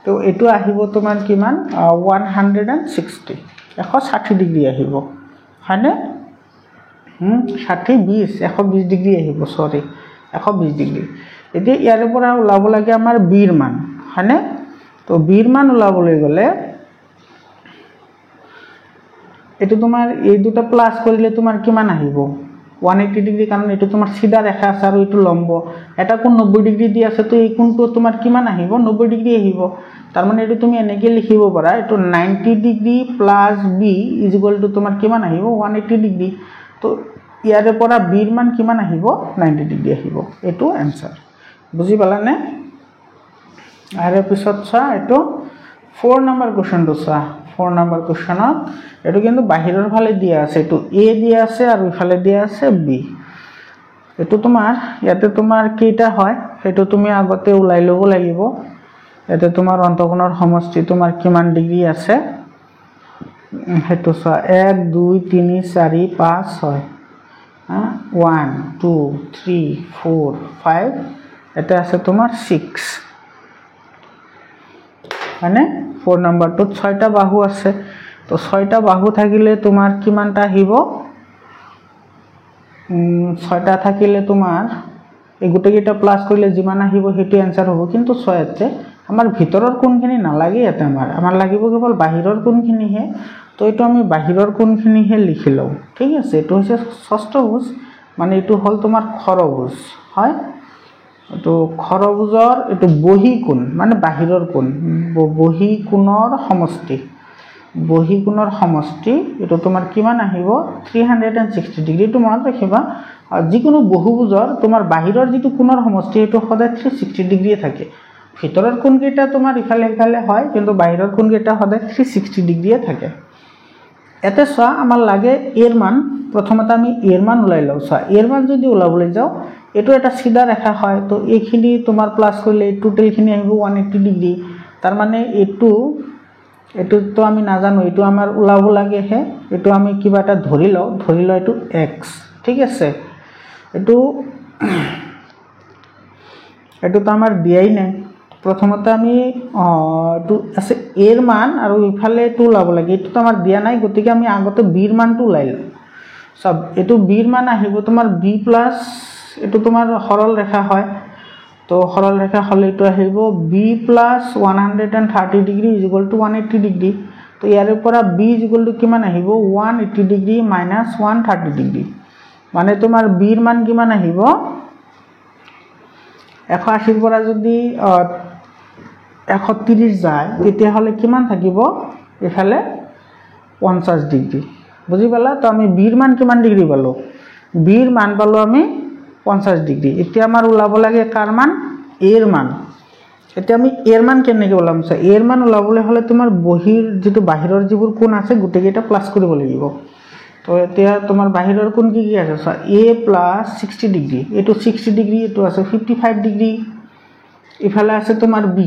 তো এটো আহিব তোমাৰ কিমান 160 160 ডিগ্ৰী আহিব হয়নে 60 20 120 ডিগ্ৰী আহিব সৰি 120 ডিগ্ৰী এতিয়া ইয়াৰ পৰা ওলাব লাগে আমাৰ b ৰ মান হয়নে তো b ৰ মান ওলাবলৈ গলে এটো তোমাৰ এই দুটা প্লাস কৰিলে তোমাৰ কিমান আহিব 180 ডিগ্ৰী কাৰণ এটো তোমাৰ সিধা ৰেখা আছে আৰু এটো লম্ব এটা কোণ 90 ডিগ্ৰী দি আছে তো এই কোণটো তোমাৰ কিমান আহিব 90 ডিগ্ৰী আহিব তাৰ মানে এটো তুমি এনেকৈ লিখিব পাৰা এটো 90 ডিগ্ৰী + b = তোমাৰ কিমান আহিব 180 ডিগ্ৰী তো ইয়াৰ পৰা b ৰ মান কিমান আহিব 90 ডিগ্ৰী আহিব এটো आंसर বুজি পালানে আৰু পিছত চা এটো 4 নম্বৰ কোৱেশ্চনটো চা 4 নম্বৰ কোৱেশ্চনত এটো কিন্তু বাহিৰৰ ফালে দিয়া আছে এটো a দিয়া আছে আৰু ইফালে দিয়া আছে b এটো তোমাৰ ইয়াতে তোমাৰ কেইটা হয় হেতু তুমি আগতে উলাই লব লাগিব এতে তোমাৰ অন্তঃকোণৰ সমষ্টি তোমাৰ কিমান ডিগ্ৰী আছে হেতু চা 1 2 3 4 5 6 1 2 3 4 5 এটা আছে তোমাৰ 6 মানে 4 নম্বৰটোত 6টা বাহু আছে তো 6টা বাহু থাকিলে তোমাৰ কিমানটা আহিব 6টা থাকিলে তোমাৰ এই গোটেইটা প্লাস কৰিলে যিমান আহিব হেতু आंसर হ'ব কিন্তু 6তে আমাৰ ভিতৰৰ কোণখিনি নালাগে এটা আমাৰ লাগিব কেৱল বাহিৰৰ কোণখিনিহে তো এটো আমি বাহিৰৰ কোণখিনিহে লিখি লও ঠিক আছে এটো হৈছে ষষ্ঠভুজ মানে এটো হল তোমাৰ খৰভুজ হয় তো খৰভুজৰ এটো বহি কোণ মানে বাহিৰৰ কোণ বহি কোণৰ সমষ্টি এটো তোমাৰ কিমান আহিব 360 ডিগ্ৰী তো মনত ৰাখিবা যিকোনো বহুভুজৰ তোমাৰ বাহিৰৰ যেটো কোণৰ সমষ্টি এটো সদায় 360 ডিগ্ৰী থাকে ভিতৰৰ কোণকেইটা তোমাৰ ইফালে ইফালে হয় কিন্তু বাহিৰৰ কোণকেইটা সদায় 360 ডিগ্ৰীয়ে থাকে এতে চোৱা আমাৰ লাগে এৰ মান প্ৰথমতে আমি এৰ মান উলাই লওঁ চোৱা এৰ মান যদি উলাবলৈ যাও এটো এটা সিধা ৰেখা হয় তো এইখিনি তোমাৰ প্লাস কৰিলে টোটালখিনি আহিব 180 ডিগ্ৰী তাৰ মানে এটো তো আমি নাজানো এটো আমাৰ উলাব লাগে হে এটো আমি কিবা এটা ধৰি লও এটো x ঠিক আছে এটো তো আমাৰ দিয়াই নাই প্ৰথমতে আমি এটো আছে এৰ মান আৰু ইফালে এটো উলাব লাগে এটো তো আমাৰ দিয়া নাই গতিকে আমি আগতে b ৰ মানটো উলাইল সব এটো b ৰ মান আহিব তোমাৰ b প্লাস এটো তোমাৰ সৰল ৰেখা হয় তো সৰল ৰেখা হলে এটো আহিব b plus 130 ডিগ্ৰী = 180 ডিগ্ৰী তো ইয়াৰ পৰা b = কিমান আহিব 180 ডিগ্ৰী minus 130 ডিগ্ৰী মানে তোমাৰ b ৰ মান কিমান আহিব 180 ৰ পৰা যদি 130 যায় তেতিয়া হলে কিমান থাকিব এফালে 50 ডিগ্ৰী বুজি পালা তো আমি b ৰ মান কিমান ডিগ্ৰী পালো b ৰ মান পালো আমি 50 ডিগ্ৰী এতিয়া আমাৰ উলাব লাগে কাৰ মান এৰ মান এতিয়া আমি এৰ মান কেনেকৈ উলাম সা এৰ মান উলাবলৈ হলে তোমাৰ বহিৰ যেটো বাহিৰৰ যিবোৰ কোণ আছে গুটেকেটা প্লাস কৰিব লাগিব তো এতিয়া তোমাৰ বাহিৰৰ কোণ কি আছে সা a + 60 ডিগ্ৰী এটো 60 ডিগ্ৰী এটো আছে 55 ডিগ্ৰী ইফালে আছে তোমাৰ b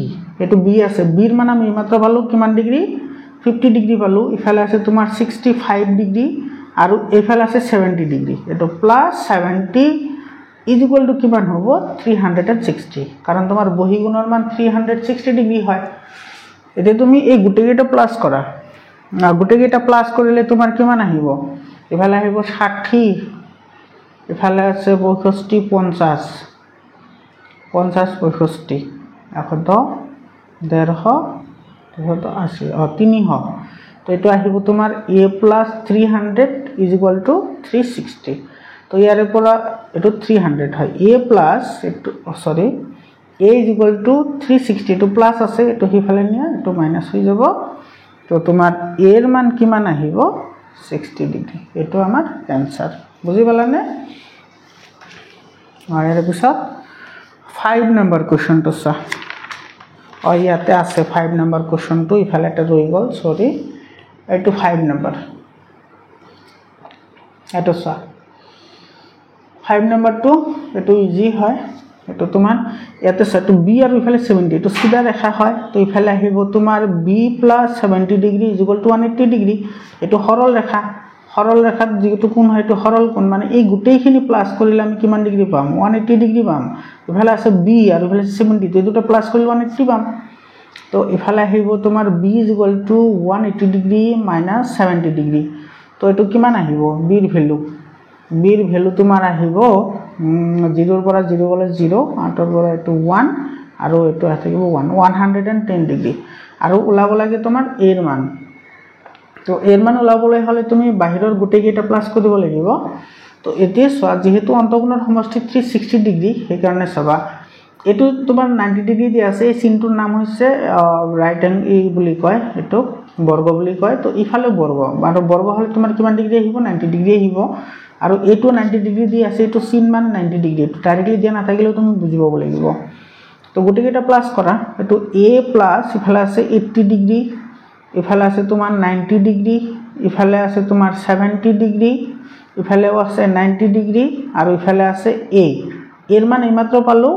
এটো b আছে b ৰ মান আমি মাত্ৰ পালো কিমান ডিগ্ৰী 50 ডিগ্ৰী পালো ইফালে আছে তোমাৰ 65 ডিগ্ৰী আৰু ইফালে আছে 70 ডিগ্ৰী এটো +70 = কিমান হ'ব 360 কাৰণ তোমাৰ বহি গুণৰ মান 360 ডিগ্ৰী হয় এতিয়া তুমি এই গুটেকেটা প্লাস কৰা গুটেকেটা প্লাস কৰিলে তোমাৰ কিমান আহিব ইফালে আহিব 60 ইফালে আছে 65 50 50 65 এখন তো 150 380 300 তো এটো আহিব তোমাৰ a + 300 = 360 তো ইয়াৰে পৰা এটো 300 হয় a প্লাস এটো সরি a = 360 এটো প্লাস আছে এটো হিফালে নিয়া এটো মাইনাস হৈ যাব তো তোমাৰ a ৰ মান কিমান আহিব 60 ডিগ্ৰী এটো আমাৰ आंसर বুজি পালানে ইয়াৰ পিছত 5 নম্বৰ কোৱেশ্চনটো চা ইয়াতে আছে 5 নম্বৰ কোৱেশ্চনটো ইফালে এটা ৰৈ গল সৰি এটো 5 নম্বৰ এটো চা 5 নম্বৰটো এটো ইজি হয় এটো তোমাৰ ইয়াতে সেটো b আৰু ইফালে 70 এটো সিধা ৰেখা হয় তো ইফালে আহিব তোমাৰ b + 70 ডিগ্ৰী = 180 ডিগ্ৰী এটো সৰল ৰেখাত যেটো কোণ হয় এটো সৰল কোণ মানে এই গুটেইখিনি প্লাস কৰিলে আমি কিমান ডিগ্ৰী পাম 180 ডিগ্ৰী পাম ইফালে আছে b আৰু ইফালে 70 তো দুটো প্লাস কৰিলে 180 পাম তো ইফালে আহিব তোমাৰ b = 180 ডিগ্ৰী - 70 ডিগ্ৰী তো এটো কিমান আহিব b ৰ ভ্যালু b ৰ ভ্যালু তোমাৰ আহিব 0 ৰ পৰা 0 গলে 0 8 ৰ পৰা এটো 1 আৰু এটো থাকিব 110 ডিগ্ৰী আৰু উলাব লাগে তোমাৰ a ৰ মান তো a ৰ মান উলাবলৈ হলে তুমি বাহিৰৰ গুটেকেটা প্লাস কৰিব লাগিব তো এতিয়া সোৱা যেহেতু অন্তঃকোণৰ সমষ্টি 360 ডিগ্ৰী সেই কাৰণে সবা এটো তোমাৰ 90 ডিগ্ৰী দি আছে এই চিনটোৰ নাম হৈছে ৰাইট এংগল বুলি কয় এটো বৰ্গ বুলি কয় তো ইফালে বৰ্গ আৰু বৰ্গ হলে তোমাৰ কিমান ডিগ্ৰী আহিব 90 ডিগ্ৰী আহিব আৰু এটো 90 ডিগ্ৰী দি আছে এটো চিন মান 90 ডিগ্ৰী এটো ডাইৰেক্টলি দিয়া নাথাকিলেও তুমি বুজিব লাগিব তো গুটেকেটা প্লাস কৰা এটো a প্লাস ইফালে আছে 80 ডিগ্ৰী ইফালে আছে তোমাৰ 90 ডিগ্ৰী ইফালে আছে তোমাৰ 70 ডিগ্ৰী ইফালেও আছে 90 ডিগ্ৰী আৰু ইফালে আছে a এৰ মান এইমাত্ৰ পালো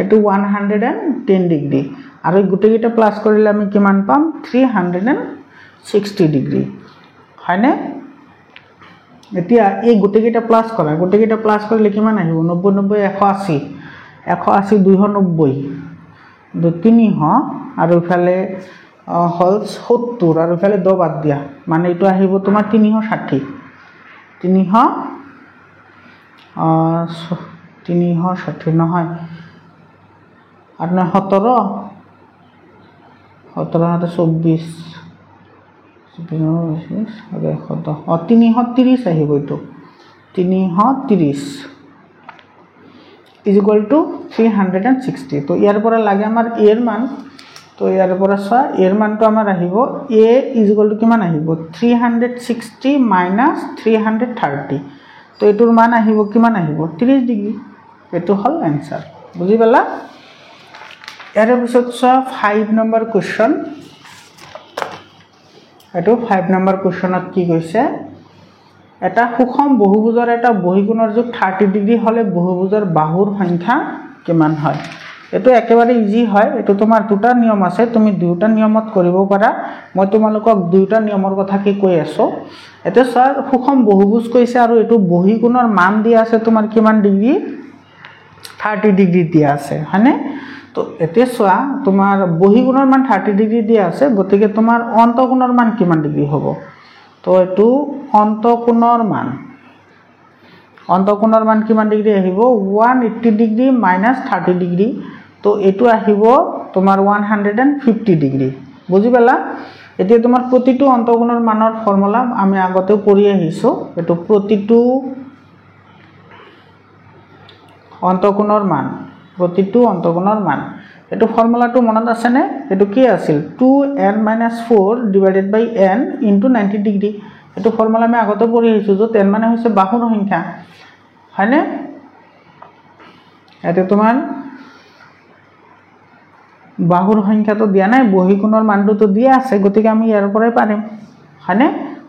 এটো 110 ডিগ্ৰী আৰু গুটেকেটা প্লাস কৰিলে আমি কিমান পাম 360 ডিগ্ৰী হয়নে এতিয়া এই গুটেকেটা প্লাস কৰা গুটেকেটা প্লাস কৰিলে কিমান আহিব 90 90 180 180 290 300 আৰু ইফালে হল 70 আৰু ইফালে 2 বাদ দিয়া মানে এটো আহিব তোমাৰ 360 360 নহয় আর না 17 17 24 330 আহিব এটো 330 = 360 তো ইয়াৰ পৰা লাগে আমাৰ a ৰ মান তো ইয়াৰ পৰা সা a ৰ মানটো আমাৰ আহিব a = কিমান আহিব 360 - 330 তো এটোৰ মান আহিব কিমান আহিব 30 ডিগ্ৰী এটো হল आंसर বুজি পালা ইয়াৰ পিছত চোৱা 5 নম্বৰ কোৱেশ্চন এটো 5 নম্বৰ কোৱেশ্চনত কি কৈছে এটা সুষম বহুভুজৰ এটা বহিকোণৰ যোগ 30 ডিগ্ৰী হলে বহুভুজৰ বাহুৰ সংখ্যা কিমান হয় এটো একেবাৰে ইজি হয় এটো তোমাৰ দুটা নিয়ম আছে তুমি দুটা নিয়মত কৰিব পাৰা মই তোমালোকক দুটা নিয়মৰ কথা কি কৈ আছো এতে স্যাৰ সুষম বহুভুজ কৈছে আৰু এটো বহিকোণৰ মান দিয়া আছে তোমাৰ কিমান ডিগ্ৰী 30 ডিগ্ৰী দিয়া আছে হয়নে তো এতে সোয়া তোমাৰ বহিকোণৰ মান 30 ডিগ্ৰী দিয়া আছে গতিকে তোমাৰ অন্তঃকোণৰ মান কিমান ডিগ্ৰী হ'ব তো এটো অন্তঃকোণৰ মান কিমান ডিগ্ৰী আহিব 180 ডিগ্ৰী মাইনাস 30 ডিগ্ৰী তো এটো আহিব তোমাৰ 150 ডিগ্ৰী বুজি পালা এতিয়া তোমাৰ প্ৰতিটো অন্তঃকোণৰ মানৰ ফৰ্মুলা আমি আগতেও পঢ়ি আহিছো এটো প্ৰতিটো অন্তঃকোণৰ মান এটো ফৰ্মুলাটো মনত আছে নে এটো কি আছিল 2n - 4 divided by n into 90 degree এটো ফৰ্মুলা আমি আগতে পঢ়ি আহিছো যত n মানে হৈছে বাহুৰ সংখ্যা হয়নে এতে তোমাৰ বাহুৰ সংখ্যাটো দিয়া নাই বহিকোণৰ মানটো তো দিয়া আছে গতিকে আমি ইয়াৰ পৰাই পাৰিম হয়নে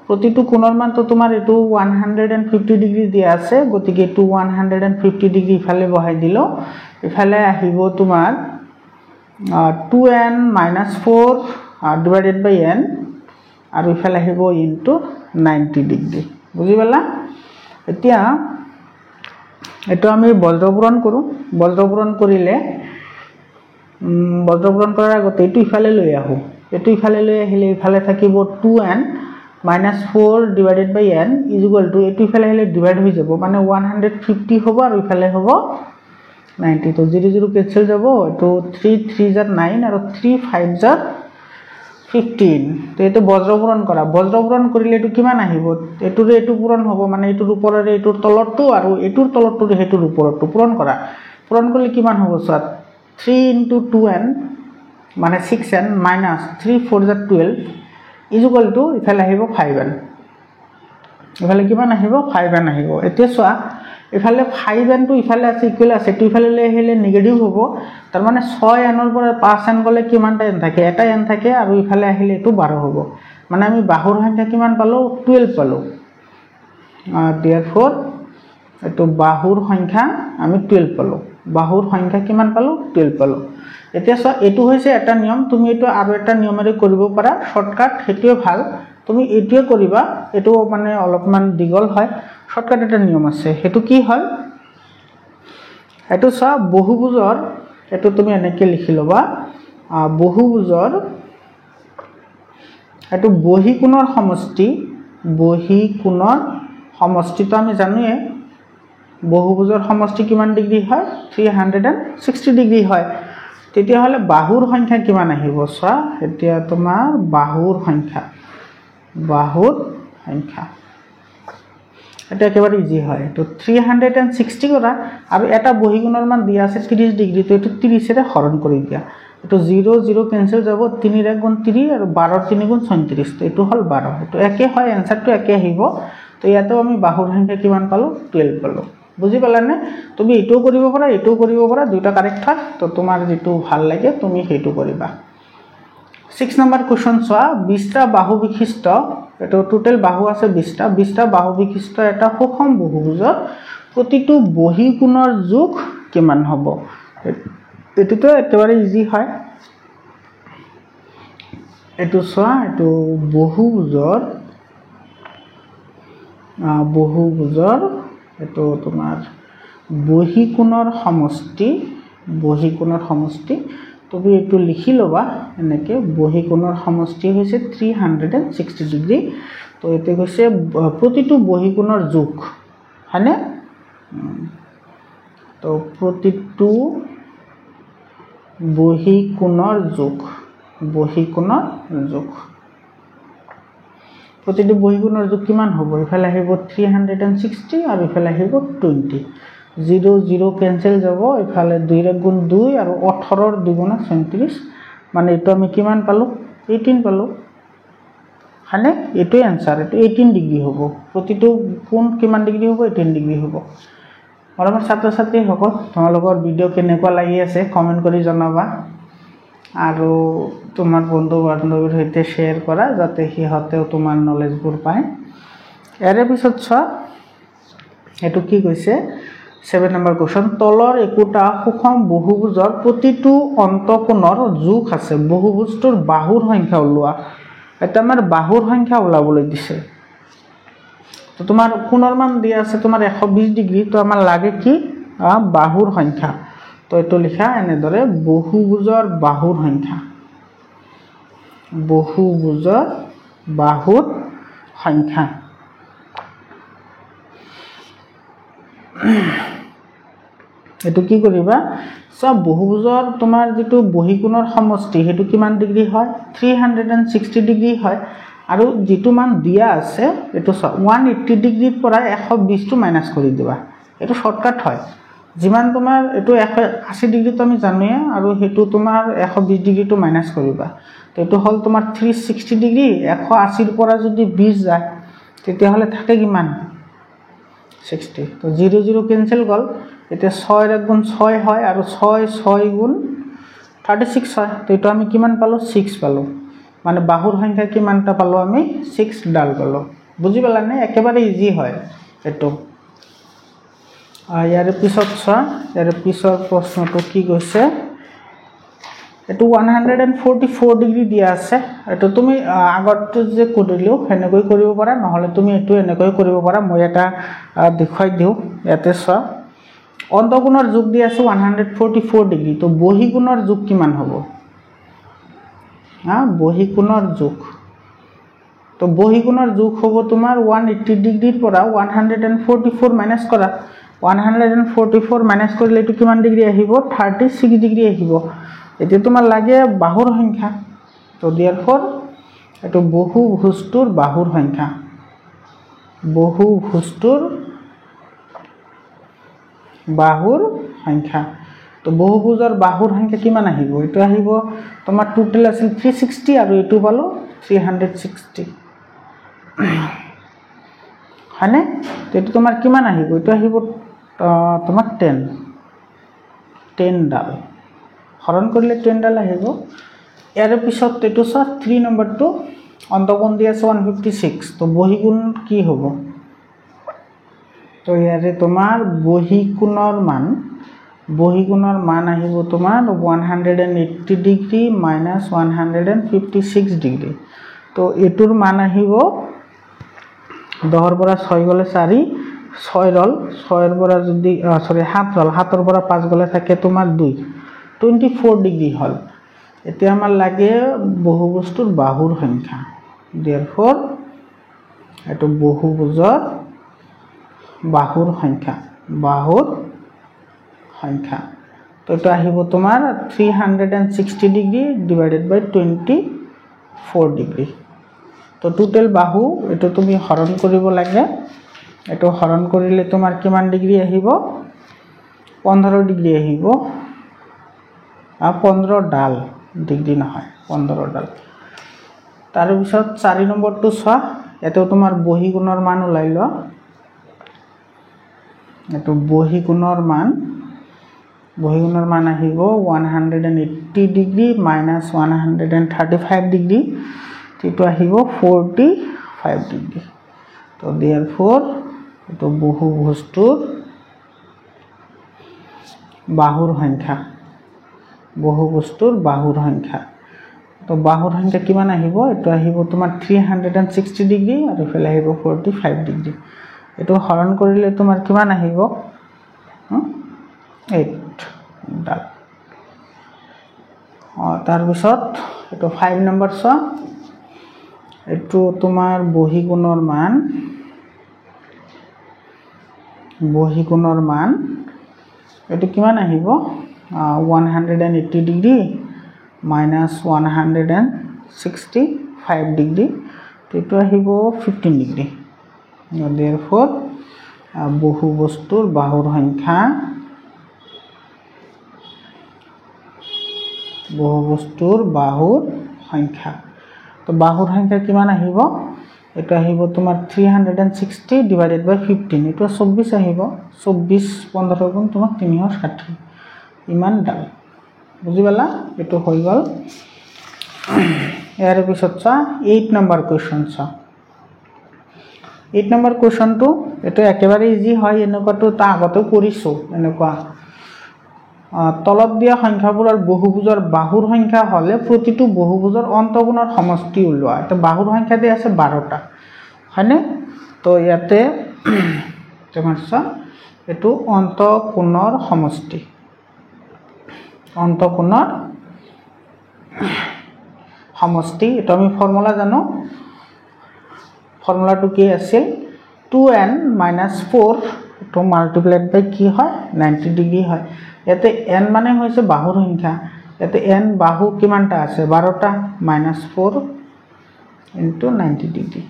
প্ৰতিটো কোণৰ মানটো তোমাৰ এটো 150 ডিগ্ৰী দিয়া আছে গতিকে এটো 150 ডিগ্ৰী ইফালে বহাই দিলো ইফালে আহিব তোমাৰ 2n - 4 ডিভাইডেড বাই n আৰু ইফালে আহিব ইনটু 90 ডিগ্ৰী বুজি পালা এতিয়া এটো আমি বজ্ৰপূৰণ কৰো বজ্ৰপূৰণ কৰিলে বজ্ৰপূৰণ কৰাৰ আগতে এটো ইফালে লৈ আহো এটো ইফালে লৈ আহিলে ইফালে থাকিব 2n - 4 divided by n equal to এটো ইফালে আহিলে ডিভাইড হৈ যাব মানে 150 হ'ব আৰু ইফালে হ'ব 90 তো 0 0 কেনসেল যাব এটো 3 3 * 9 আৰু 3 5 * 15 তো এটো বজ্ৰপূৰণ কৰা বজ্ৰপূৰণ কৰিলে এটো কিমান আহিব এটোৰে এটো পূৰণ হ'ব মানে এটোৰ ওপৰৰে এটোৰ তলৰটো আৰু এটোৰ তলৰটো হেটোৰ ওপৰটো পূৰণ কৰিলে কিমান হ'ব স্যার 3 * 2n মানে 6n minus 3 4 * 12 ইকুয়াল টু ইফালে আহিব 5n ইফালে কিমান আহিব 5n আহিব এতিয়া চোৱা ইফালে 5n টো ইফালে আছে ইকুয়াল আছে তো ইফালে লৈ আহিলে নেগেটিভ হ'ব তাৰ মানে 6n ৰ পৰা 5n গলে কিমানটা n থাকে এটা n থাকে আৰু ইফালে আহিলে এটো 12 হ'ব মানে আমি বাহুৰ সংখ্যা কিমান পালো 12 পালো therefore এটো বাহুৰ সংখ্যা আমি 12 পালো বাহুৰ সংখ্যা কিমান পালো 12 পালো এতিয়া সো এটো হৈছে এটা নিয়ম তুমি এটো আৰু এটা নিয়মেৰে কৰিব পাৰা শৰ্টকাট হেতুৱে ভাল তুমি এটোৱে কৰিবা এটো মানে অলপমান দিগল হয় শৰ্টকাট এটা নিয়ম আছে হেতু কি হয় এটো সব বহুভুজৰ এটো তুমি এনেকে লিখি লবা বহুভুজৰ এটো বহিকোণৰ সমষ্টি তো আমি জানোৱে বহুভুজৰ সমষ্টি কিমান ডিগ্ৰী হয় 360 ডিগ্ৰী হয় তেতিয়া হলে বাহুৰ সংখ্যা কিমান আহিব সা এতিয়া তোমাৰ বাহুৰ সংখ্যা এটা একেবাৰে ইজি হয় তো 360 কৰা আৰু এটা বহিকোণৰ মান দিয়া আছে 30 ডিগ্ৰী তো এটো 30 এৰে হৰণ কৰি দিয়া এটো 0 0 কেনসেল যাব 3 ৰ গুণ 3 আৰু 12 ৰ 3 গুণ 36 তো এটো হল 12 এটো একে হয় आंसरটো একে আহিব তো ইয়াতেও আমি বাহুৰ সংখ্যা কিমান পালো 12 পালো বুজি পালানে তুমি এটো কৰিব পাৰা দুটা কাৰেক্ট হয় তো তোমাৰ যেটো ভাল লাগে তুমি হেতু কৰিবা 6 নম্বৰ কোৱেশ্চন চোৱা 20টা বাহু বিশিষ্ট এটো টোটাল বাহু আছে 20টা বাহু বিশিষ্ট এটা সুষম বহুভুজৰ প্ৰতিটো বহিকোণৰ যোগ কিমান হ'ব এটোটো একেবাৰে ইজি হয় এটো চোৱা এটো বহুভুজৰ এটো তোমাৰ বহিকোণৰ সমষ্টি তুমি এটো লিখি লবা এনেকে বহিকোণৰ সমষ্টি হৈছে 360 ডিগ্ৰী তো এতে কৈছে প্ৰতিটো বহিকোণৰ যোগ হয়নে তো প্ৰতিটো বহিকোণৰ যোগ প্ৰতিটো বহিকোণৰ যোগ কিমান হ'ব ইফালে আহিব 360 আৰু ইফালে আহিব 20 0 0 কেনসেল যাব ইফালে 2 ৰ গুণ 2 আৰু 18 ৰ 2 গুণ 37 মানে এটো আমি কিমান পালো 18 পালো হয়নে এটো आंसर এটো 18 ডিগ্ৰী হ'ব প্ৰতিটো কোণ কিমান ডিগ্ৰী হ'ব 18 ডিগ্ৰী হ'ব মৰমৰ ছাত্ৰ ছাত্ৰী সকল তোমালোকৰ ভিডিও কেনেকুৱা লাগি আছে কমেন্ট কৰি জনাবা আৰু তোমাৰ বন্ধু বান্ধৱীৰ সৈতে শ্বেয়াৰ কৰা যাতে সিহঁতেও তোমাৰ নলেজবোৰ পায়। ইয়াৰে পিছত চোৱা এইটো কি কৈছে 7 নম্বৰ কুৱেশ্যন, তলৰ একোটা সুষম বহুভুজৰ প্ৰতিটো অন্তঃকোণৰ যোগ আছে, বহুভুজটোৰ বাহুৰ সংখ্যা ওলোৱা। এটা আমাৰ বাহুৰ সংখ্যা ওলাবলৈ দিছে। তো তোমাৰ কোণৰ মান দিয়া আছে তোমাৰ 120 ডিগ্ৰী, তো আমাৰ লাগে কি বাহুৰ সংখ্যা। তো এইটো লিখা এনেদৰে বহুভুজৰ বাহুৰ সংখ্যা, বহুভুজৰ বাহুৰ সংখ্যা। এইটো কি কৰিবা, চব বহুভুজৰ তোমাৰ যিটো বহিকোণৰ সমষ্টি সেইটো কিমান ডিগ্ৰী হয় 360 ডিগ্ৰী হয়। আৰু যিটো মান দিয়া আছে এইটো 180 ডিগ্ৰীৰ পৰা 120টো মাইনাছ কৰি দিবা। এইটো শৰ্টকাট হয়। যিমান তোমাৰ এইটো 180 ডিগ্ৰীটো আমি জানোৱে, আৰু সেইটো তোমাৰ 120 ডিগ্ৰীটো মাইনাছ কৰিবা। তো এইটো হ'ল তোমাৰ 360 ডিগ্ৰী, 180ৰ পৰা যদি 20 যায় তেতিয়াহ'লে থাকে কিমান 60। তো 0 0 কেঞ্চেল গ'ল। এতিয়া 6 × 6 হয়, আৰু 6 6 × 36 হয়। তো এইটো আমি কিমান পালোঁ 6 পালোঁ। মানে বাহুৰ সংখ্যা কিমানটা পালোঁ আমি 6 ডাল পালোঁ। বুজি পালানে? একেবাৰে ইজি হয় এইটো। ইয়াৰে পিছত চোৱা, ইয়াৰে পিছৰ প্ৰশ্নটো কি কৈছে, এইটো 144 ডিগ্ৰী দিয়া আছে। এইটো তুমি আগতটো যে কৰিলোঁ সেনেকৈ কৰিব পাৰা, নহ'লে তুমি এইটো এনেকৈ কৰিব পাৰা। মই এটা দেখুৱাই দিওঁ। ইয়াতে চোৱা অন্তঃকোণৰ যোগ দিয়া আছে 144 ডিগ্ৰী। তো বহিকোণৰ যোগ কিমান হ'ব? বহিকোণৰ যোগ, তো বহিকোণৰ যোগ হ'ব তোমাৰ 180 ডিগ্ৰীৰ পৰা 144 মাইনাছ কৰা। 144 মাইনাছ কৰিলে এইটো কিমান ডিগ্ৰী আহিব 36 ডিগ্ৰী আহিব। এতিয়া তোমাৰ লাগে বাহুৰ সংখ্যা। তো therefore এইটো বহুভুজটোৰ বাহুৰ সংখ্যা, বহুভুজটোৰ বাহুৰ সংখ্যা। তো বহুভুজৰ বাহুৰ সংখ্যা কিমান আহিব? এইটো আহিব তোমাৰ টোটেল আছিল 360, আৰু এইটো পালোঁ 360 হয়নে? তো এইটো তোমাৰ কিমান আহিব? এইটো আহিব তোমাৰ 10 ডাল। হৰণ কৰিলে 10 ডাল আহিব। ইয়াৰে পিছত এইটো চোৱা 3 নম্বৰটো অন্তঃকোণ দি আছে 156। তো বহিকোণ কি হ'ব? তো ইয়াৰে তোমাৰ বহিকোণৰ মান আহিব তোমাৰ 180 ডিগ্ৰী মাইনাছ 156 ডিগ্ৰী। তো এইটোৰ মান আহিব 10ৰ পৰা 6 গ'লে 4, 6 ৰ'ল, 6ৰ পৰা যদি 7 ৰ'ল, 7ৰ পৰা 5 গ'লে থাকে তোমাৰ 2, 24 ডিগ্ৰী হ'ল। এতিয়া আমাৰ লাগে বহুভুজটোৰ বাহুৰ সংখ্যা। therefore এইটো বহুভুজৰ বাহুৰ সংখ্যা, বাহুৰ সংখ্যা। তো এইটো আহিব তোমাৰ 360 ডিগ্ৰী ডিভাইডেড বাই 24 ডিগ্ৰী। তো টোটেল বাহু এইটো তুমি হৰণ কৰিব লাগে। এইটো হৰণ কৰিলে তোমাৰ কিমান ডিগ্ৰী আহিব 15 ডিগ্ৰী আহিব। 15 ডাল ডিগ্ৰী নহয়, 15 ডাল। তাৰপিছত 4 নম্বৰটো চোৱা, ইয়াতেও তোমাৰ বহিকোণৰ মান ওলাই লোৱা। এইটো বহিকোণৰ মান আহিব 180 ডিগ্ৰী মাইনাছ 135 ডিগ্ৰী। এইটো আহিব 45 ডিগ্ৰী। তো therefore এইটো বহুভুজটোৰ বাহুৰ সংখ্যা, বহুভুজটোৰ বাহুৰ সংখ্যা। তো বাহুৰ সংখ্যা কিমান আহিব? এইটো আহিব তোমাৰ 360 ডিগ্ৰী, আৰু ইফালে আহিব 45 ডিগ্ৰী। এইটো হৰণ কৰিলে তোমাৰ কিমান আহিব 8 ডাল। তাৰপিছত এইটো 5 নম্বৰ চোৱা, এইটো তোমাৰ বহিকোণৰ মান এইটো কিমান আহিব 180 ডিগ্ৰী মাইনাছ 165 ডিগ্ৰী। এইটো আহিব 15 ডিগ্ৰী। therefore বহুভুজটোৰ বাহুৰ সংখ্যা, বহুভুজটোৰ বাহুৰ সংখ্যা। তো বাহুৰ সংখ্যা কিমান আহিব? এইটো আহিব তোমাৰ 360 ডিভাইডেড বাই 15। এইটো 24 আহিব। 24 15 গুণ তোমাৰ 360 ইমান ডাল। বুজি পালা এইটো হৈ গ'ল ইয়াৰ পিছত চা 8 নম্বৰ কোৱেশ্চন চা 8 নম্বৰ কোৱেশ্চনটো এটো একেবাৰে ইজি হয় এনেকুৱাটো তা আগতে কৰিছো এনেকুৱা তলত দিয়া সংখ্যাবোৰৰ বহুভুজৰ বাহুৰ সংখ্যা হলে প্ৰতিটো বহুভুজৰ অন্তঃকোণৰ সমষ্টি উলোৱা এটা বাহুৰ সংখ্যা দি আছে 12টা হয়নে তো ইয়াতে তোমাৰ চা এটো অন্তঃকোণৰ সমষ্টি অন্তঃকোণৰ সমষ্টি এটা আমি ফৰ্মুলা জানো ফৰ্মুলাটো কি আছে 2n - 4 to multiplied by কি হয় 90 ডিগ্ৰী হয় ইয়াতে n মানে হৈছে বাহুৰ সংখ্যা ইয়াতে n বাহু কিমানটা আছে 12টা -4 into 90 ডিগ্ৰী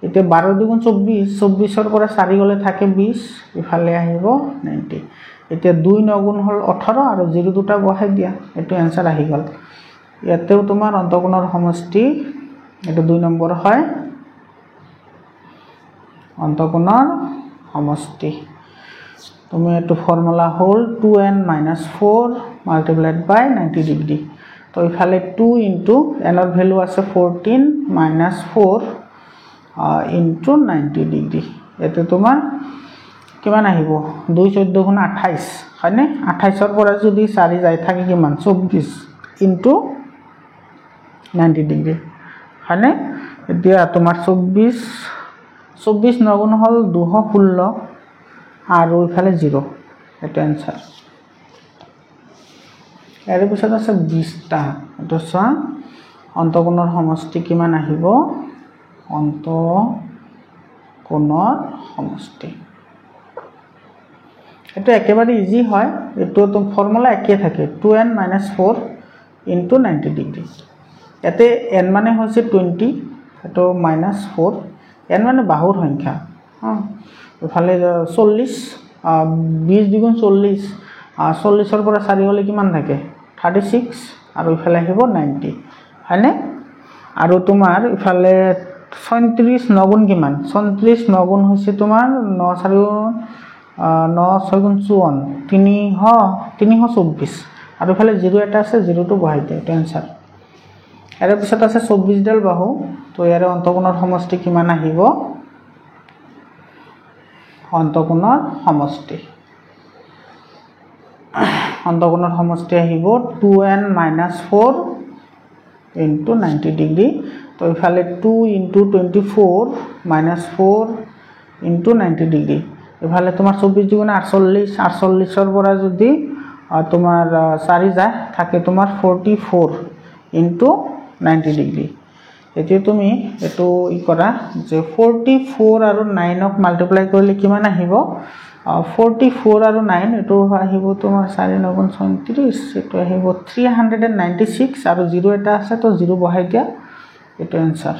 এতে 12 দুগুণ 24 24 ৰ পৰা 4 গলে থাকে 20 ইফালে আহিব 90 এতে 2 9 গুণ হল 18 আৰু 0 দুটা বহাই দিয়া এটো आंसर আহি গল ইয়াতেও তোমাৰ অন্তঃকোণৰ সমষ্টি এটো 2 নম্বৰ হয় অন্তঃকোণৰ সমষ্টি তুমি এটো formula hall 2n - 4 multiplied by 90 degree তো ইফালে 2 into n ৰ ভ্যালু আছে 14 - 4 into 90 ডিগ্ৰী এতে তোমাৰ কিমান আহিব 2 14 গুণ 28 হয়নে 28 ৰ পৰা যদি 4 যায় থাকে কিমান 24 into 90 ডিগ্ৰী হয়নে এতিয়া তোমাৰ 24 9 গুণ হল 216 আৰু ইফালে 0 এটা आंसर এৰ পিছত আছে 20টা এটা চা অন্তঃকোণৰ সমষ্টি কিমান আহিব অন্তঃকোণৰ সমষ্টি এটা একেবাৰে ইজি হয় এটো তো ফৰ্মুলা একে থাকে 2n - 4 into 90 ডিগ্ৰী এতে n মানে হৈছে 20 এটো -4 n মানে বাহুৰ সংখ্যা ইফালে 40 20 দুগুণ 40 40 ৰ পৰা 4 গলে কিমান থাকে 36 আৰু ইফালে আহিব 90 হয়নে আৰু তোমাৰ ইফালে 37 9 গুণ কিমান 37 9 গুণ হৈছে তোমাৰ 9 4 9 6 গুণ 54 324 আৰু ইফালে 0 এটা আছে 0 টো বহাই দিয়া এটা आंसर এর পিছত আছে 24 ডাল বাহু তো ইয়াৰ অন্তঃকোণৰ সমষ্টি কিমান আহিব অন্তঃকোণৰ সমষ্টি আহিব 2n - 4 into 90 ডিগ্ৰী তো ইফালে 2 into 24 - 4 into 90 ডিগ্ৰী ইফালে তোমাৰ 24 দুগুণ 48 48 ৰ পৰা যদি তোমাৰ 4 যায় থাকে তোমাৰ 44 into 90 ডিগ্ৰী এতিয়া তুমি এটো ই কৰা যে 44 আৰু 9 ক মাল্টিপ্লাই কৰিলে কিমান আহিব 44 আৰু 9 এটো আহিব তোমাৰ 4 9 গুণ 34 এটো আহিব 396 আৰু 0 এটা আছে তো 0 বহাই দিয়া এটো आंसर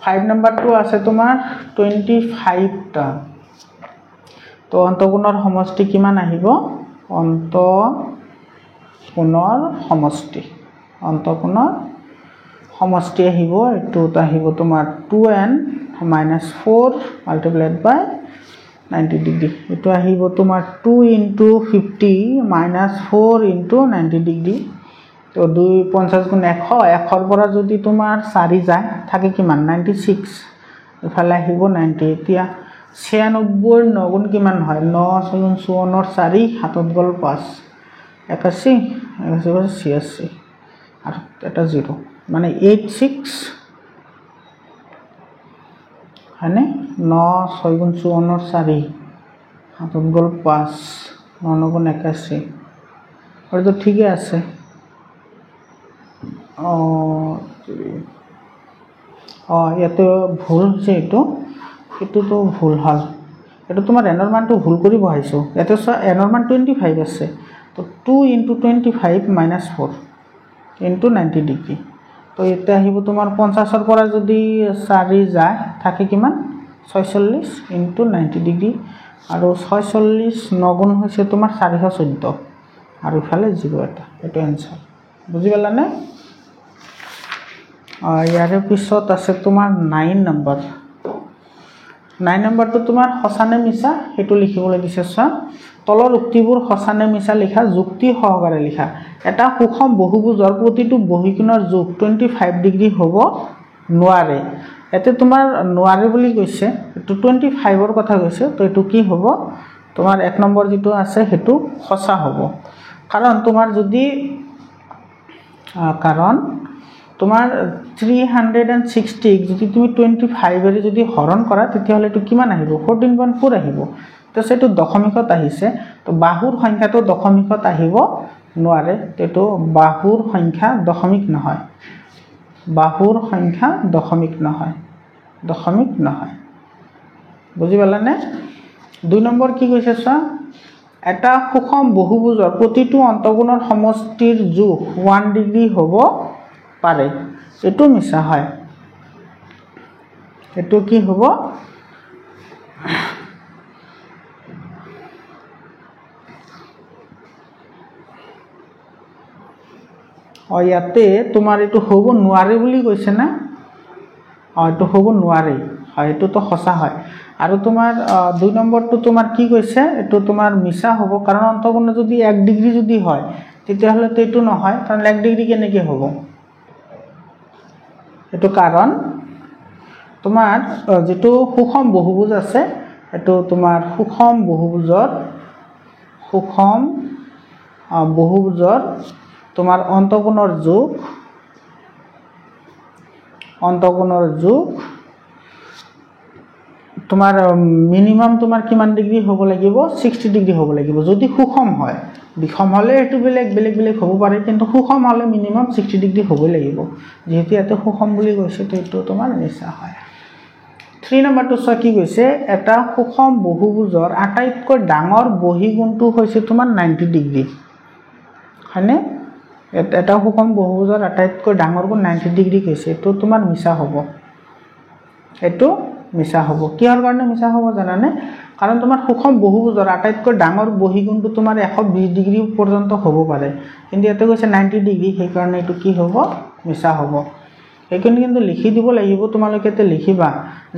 5 নম্বৰটো আছে তোমাৰ 25 টা তো অন্তঃকোণৰ সমষ্টি কিমান আহিব অন্তঃকোণৰ সমষ্টি আহিব এটো আহিব তোমাৰ 2n - 4 multiplied by 90 ডিগ্ৰী এটো আহিব তোমাৰ 2 into 50 - 4 into 90 ডিগ্ৰী তো 2 50 গুণ 100 100 ৰ পৰা যদি তোমাৰ 4 যায় থাকে কিমান 96 ইফালে আহিব 90 এতিয়া 96 9 গুণ কিমান হয় 9 6 গুণ 54 4 হাতত গল 5 81 86 আৰু এটা 0 মানে 86 হয়নে 9 6 গুণ 54 4 হাতত গল 5 9 গুণ 81 আৰু তো ঠিকই আছে ইয়াতে ভুল হৈছে এটো তো ভুল হল এটো তোমাৰ n ৰ মানটো ভুল কৰি বহাইছো এটো n ৰ মান 25 আছে তো 2 into 25 - 4 into 90 ডিগ্ৰী তো এটা আহিব তোমাৰ 50 ৰ পৰা যদি 4 যায় থাকে কিমান 46 into 90 ডিগ্ৰী আৰু 46 9 গুণ হৈছে তোমাৰ 414 আৰু ইফালে 0 এটা এটো आंसर বুজি পালানে ইয়াৰ পিছত আছে তোমাৰ 9 নম্বৰ 9 নম্বৰটো তোমাৰ হসানে মিছা হেতু লিখিবলৈ দিছে চা তলৰ উক্তিবোৰ সঁচা নে মিছা লিখা, যুক্তি সহকাৰে লিখা। এটা সুষম বহুভুজৰ প্ৰতিটো বহিকোণৰ জোখ 25 ডিগ্ৰী হ'ব নোৱাৰে। ইয়াতে তোমাৰ নোৱাৰে বুলি কৈছে, এইটো 25ৰ কথা কৈছে, তো এইটো কি হ'ব তোমাৰ 1 নম্বৰ যিটো আছে সেইটো সঁচা হ'ব। কাৰণ তোমাৰ যদি তোমাৰ 360 যদি তুমি 25 যদি হৰণ কৰা তেতিয়াহ'লে এইটো কিমান আহিব 14.4 আহিব। তো সেইটো দশমিকত আহিছে, তো বাহুৰ সংখ্যাটো দশমিকত আহিব নোৱাৰে, এইটো বাহুৰ সংখ্যা দশমিক নহয়, বাহুৰ সংখ্যা দশমিক নহয়, দশমিক নহয়। বুজি পালানে? 2 নম্বৰ কি কৈছে চোৱা, এটা সুষম বহুভুজৰ প্ৰতিটো অন্তঃকোণৰ সমষ্টিৰ জোখ 1 ডিগ্ৰী হ'ব পাৰে, এইটো মিছা হয়। এইটো কি হ'ব ইয়াতে তোমাৰ এইটো হ'ব নোৱাৰে বুলি কৈছে না, এইটো হ'ব নোৱাৰে, হয় এইটোতো সঁচা হয়। আৰু তোমাৰ 2 নম্বৰটো তোমাৰ কি কৈছে, এইটো তোমাৰ মিছা হ'ব, কাৰণ অন্তঃকোণ যদি 1 ডিগ্ৰী যদি হয় তেতিয়াহ'লেতো এইটো নহয়, কাৰণ 1 ডিগ্ৰী কেনেকৈ হ'ব, এইটো কাৰণ তোমাৰ যিটো সুষম বহুভুজ আছে এইটো তোমাৰ সুষম বহুভুজৰ তোমাৰ অন্তঃকোণৰ জোখ তোমাৰ মিনিমাম তোমাৰ কিমান ডিগ্ৰী হ'ব লাগিব 60 ডিগ্ৰী হ'ব লাগিব যদি সুষম হয়। বিষম হ'লে এইটো বেলেগ হ'ব পাৰে, কিন্তু সুষম হ'লে মিনিমাম 60 ডিগ্ৰী হ'বই লাগিব। যেহেতু ইয়াতে সুষম বুলি কৈছে তো এইটো তোমাৰ মিছা হয়। 3 নম্বৰটো চোৱা কি কৈছে, এটা সুষম বহুভুজৰ আটাইতকৈ ডাঙৰ বহিকোণটো হৈছে তোমাৰ 90 ডিগ্ৰী, হয়নে? এটা সুষম বহুভুজৰ আটাইতকৈ ডাঙৰ কোণ 90 ডিগ্ৰী কৈছে, এইটো তোমাৰ মিছা হ'ব, এইটো মিছা হ'ব। কিহৰ কাৰণে মিছা হ'ব জানানে? কাৰণ তোমাৰ সুষম বহুভুজৰ আটাইতকৈ ডাঙৰ বহিকোণটো তোমাৰ 120 ডিগ্ৰী পৰ্যন্ত হ'ব পাৰে, কিন্তু ইয়াতে কৈছে 90 ডিগ্ৰী, সেইকাৰণে এইটো কি হ'ব মিছা হ'ব। সেইখিনি কিন্তু লিখি দিব লাগিব, তোমালোকে ইয়াতে লিখিবা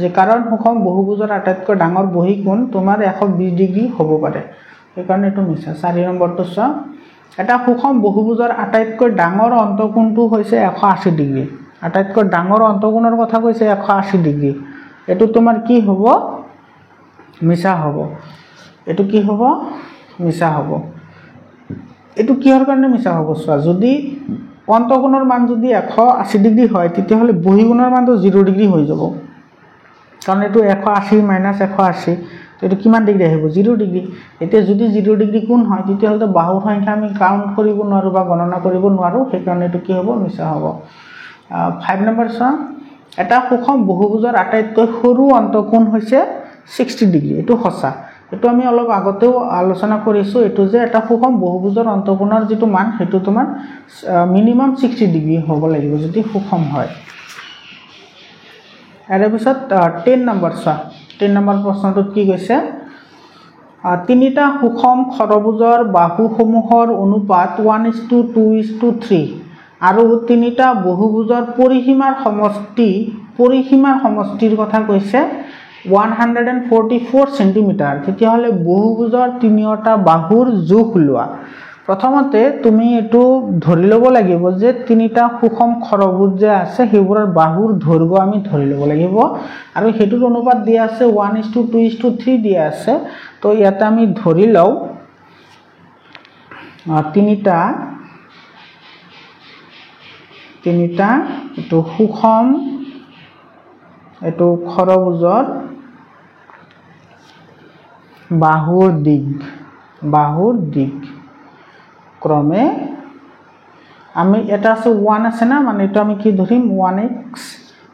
যে কাৰণ সুষম বহুভুজৰ আটাইতকৈ ডাঙৰ বহিকোণ তোমাৰ 120 ডিগ্ৰী হ'ব পাৰে, সেইকাৰণে এইটো মিছা। 4 নম্বৰটো চোৱা, এটা সুষম বহুভুজৰ আটাইতকৈ ডাঙৰ অন্তঃকোণটো হৈছে 180 ডিগ্ৰী, আটাইতকৈ ডাঙৰ অন্তঃকোণৰ কথা কৈছে 180 ডিগ্ৰী, এইটো তোমাৰ কি হ'ব মিছা হ'ব, এইটো কি হ'ব মিছা হ'ব। এইটো কিহৰ কাৰণে মিছা হ'ব চোৱা, যদি অন্তঃকোণৰ মান যদি 180 ডিগ্ৰী হয় তেতিয়াহ'লে বহিকোণৰ মানটো 0 ডিগ্ৰী হৈ যাব, কাৰণ এইটো 180 মাইনাছ 180, তো এইটো কিমান ডিগ্ৰী আহিব 0 ডিগ্ৰী। এতিয়া যদি 0 ডিগ্ৰী কোণ হয় তেতিয়াহ'লে বাহুৰ সংখ্যা আমি কাউণ্ট কৰিব নোৱাৰোঁ বা গণনা কৰিব নোৱাৰোঁ, সেইকাৰণে এইটো কি হ'ব মিছা হ'ব। 5 নম্বৰ চোৱা, এটা সুষম বহুভুজৰ আটাইতকৈ সৰু অন্তঃকোণ হৈছে 60 ডিগ্ৰী, এইটো সঁচা। এইটো আমি অলপ আগতেও আলোচনা কৰিছোঁ, এইটো যে এটা সুষম বহুভুজৰ অন্তঃকোণৰ যিটো মান সেইটো তোমাৰ মিনিমাম 60 ডিগ্ৰী হ'ব লাগিব যদি সুষম হয়। ইয়াৰ পিছত 10 নম্বৰ চোৱা, 10 নম্বৰ প্ৰশ্নটোত কি কৈছে, 3টা সুষম ষড়ভুজৰ বাহুসমূহৰ অনুপাত 1:2:3 আৰু 3টা বহুভুজৰ পৰিসীমাৰ সমষ্টিৰ কথা কৈছে 144 চেণ্টিমিটাৰ, তেতিয়াহ'লে বহুভুজৰ 3টা বাহুৰ জোখ লোৱা। প্ৰথমতে তুমি এইটো ধৰি ল'ব লাগিব যে 3টা সুষম ষড়ভুজ যে আছে সেইবোৰৰ বাহুৰ দৈৰ্ঘ্য আমি ধৰি ল'ব লাগিব, আৰু সেইটোৰ অনুপাত দিয়া আছে 1:2:3 দিয়া আছে। তো ইয়াতে আমি ধৰি লওঁ 3টা এইটো সুষম এইটো ষড়ভুজৰ বাহুৰ দিক ক্ৰমে আমি এটা আছে 1 আছে না, মানে এইটো আমি কি ধৰিম 1x,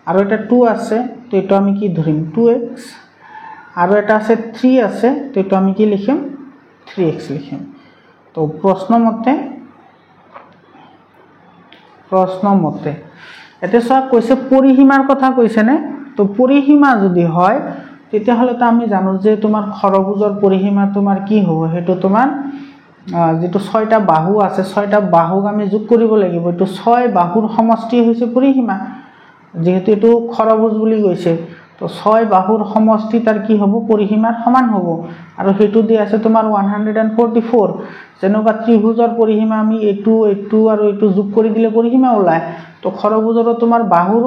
আৰু এটা 2 আছে তো এইটো আমি কি ধৰিম 2x, আৰু এটা আছে 3 আছে তো এইটো আমি কি লিখিম 3x লিখিম। তো প্ৰশ্নমতে এতিয়া চোৱা কৈছে পৰিসীমাৰ কথা কৈছেনে, তো পৰিসীমা যদি হয় তেতিয়াহ'লে তো আমি জানো যে তোমাৰ ষড়ভুজৰ পৰিসীমা তোমাৰ কি হ'ব, সেইটো তোমাৰ যেটো 6টা বাহু আছে 6টা বাহুক আমি যোগ কৰিব লাগিব, এইটো 6 বাহুৰ সমষ্টি হৈছে পৰিসীমা, যেহেতু এইটো ষড়ভুজ বুলি কৈছে তো 6 বাহুৰ সমষ্টি তাৰ কি হ'ব পৰিসীমাৰ সমান হ'ব আৰু হেতু দি আছে তোমাৰ 144 যেনেকুৱা ত্ৰিভুজৰ পৰিসীমা আমি এইটো আৰু এইটো যোগ কৰি দিলে পৰিসীমা ওলায় তো খৰভুজৰো তোমাৰ বাহুৰ